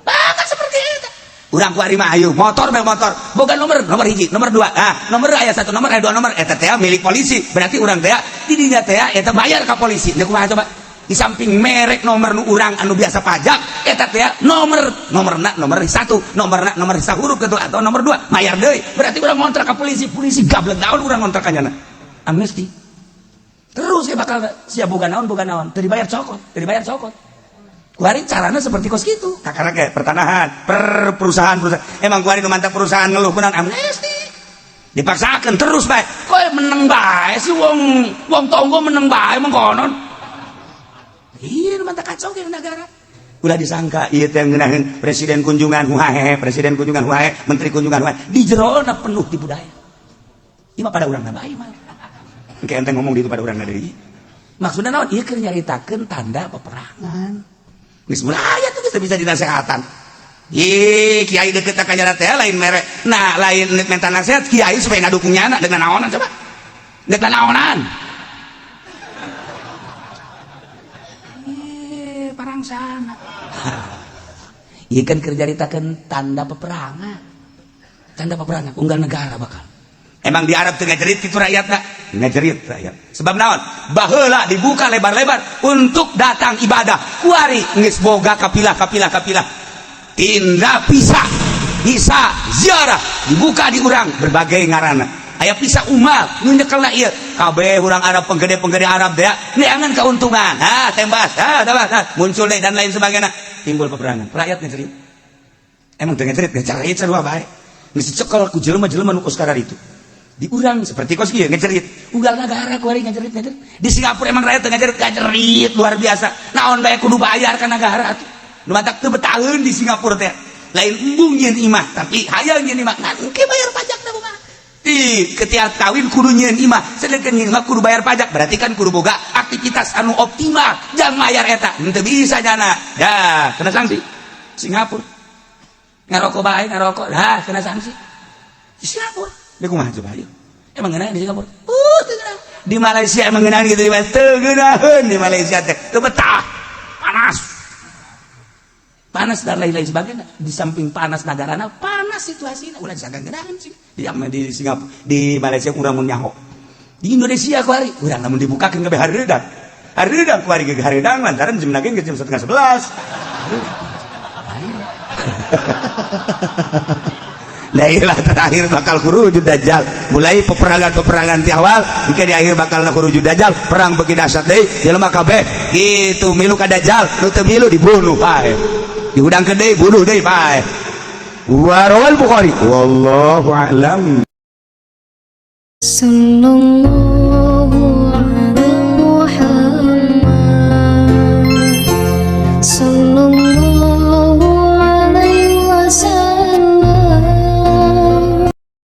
bakal seperti itu urang kuari mah ayo motor boga nomor 1 nomor 2 nomor aya 1 nomor aya 2 nomor eta teh milik polisi berarti urang teh di dinya teh eta bayar ka polisi nya kumaha coba di samping merek nomor nu urang anu biasa pajak eta teh nomorna nomor 1 nomor sahuruf gitu atau nomor 2 mayar deui berarti urang ngontrak ka polisi gablek naon urang ngontrak ka nyana amnesti terus ya bakal sia boga naon teu dibayar cokot kuari carana seperti kos gitu kakara kayak pertanahan perusahaan emang kuari nu mantap perusahaan ngeluh kunan amnesti dipaksakan terus bae kowe meneng bae si wong tonggo meneng bae mengkonon iya nu mantap kacau ke negara ulah disangka ieu teh ngeunaheun presiden kunjungan huahe menteri kunjungan huahe di jerona penuh di budaya ieu mah pada urang bae mah engke ente ngomong ditu pada urang deui maksudna naon ieu keur nyaritakeun tanda peperangan geus mulai atuh geus bisa dinasehatan kiai deukeut ka nyana teh lain mere nah lain minta nasihat kiai supaya ngadukung nyana dengan naonan coba dengan naonan parang sana ieu kan keur nyaritakeun tanda peperangan unggal negara bakal emang di Arab teu ngajerit kitu rakyatna ngajerit rakyat. Sebab naon? Baheula dibuka lebar-lebar untuk datang ibadah. Kuari geus boga kapilah. Tindak bisa ziarah dibuka di urang berbagai ngaranna. Aya pisah umat nu nyekelna ieu. Kabeh urang Arab penggede Arab teh neangan keuntungan. Tembas. Muncul deui dan lain sebagainya. Timbul peperangan. Rakyat ngajerit. Emang teu ngajerit ngajerit sarua bae. Geus dicekel ku jelema-jelema nu koskarar itu. Di urang seperti kos kieu ngajerit. Unggal negara kuari ngajerit. Di Singapura emang rakyat ngajerit luar biasa. Naon bae kudu bayar ka negara atuh. Nu matak teu betaheun di Singapura teh. Lain embung nyeun imah, tapi hayang nyeun imah. Nah, engke bayar pajak da kumaha? Ketika kawin kudu nyeun imah, sedangkan nyeun imah kudu bayar pajak. Berarti kan kudu boga aktivitas anu optimal, jang mayar eta. Henteu bisa jana. Ya, kena sanksi. Singapura. Ngarokok bae, ngarokok. Kena sanksi. Di Singapura. Dia kumaha coba ayo. Emang ngeunaan di Singapura? Teu ngeunaan. Di Malaysia emang ngeunaan gitu di teu ngeunaheun di Malaysia teh. Teu betah. Panas dan lain-lain sebagainya. Di samping panas negarana, panas situasinya. Ulah saganggeunaan sih. Di Singapura, di Malaysia urang mun nyaho. Di Indonesia kuari, urang namun dibukakeun kabeh hareudang. Hareudang kuari ge hareudang lantaran jam nage jam 10:30. Dailah terakhir bakal kurujud dajjal. Mulai peperangan ti awal, hingga di akhir bakal kurujud dajjal. Perang beuki dahsyat deui, jelema kabeh gitu milu ka dajjal, nu teu milu dibunuh bae. Diudang kedai bunuh deh bae. Warawal Bukhari wallahu a'lam. Sallallahu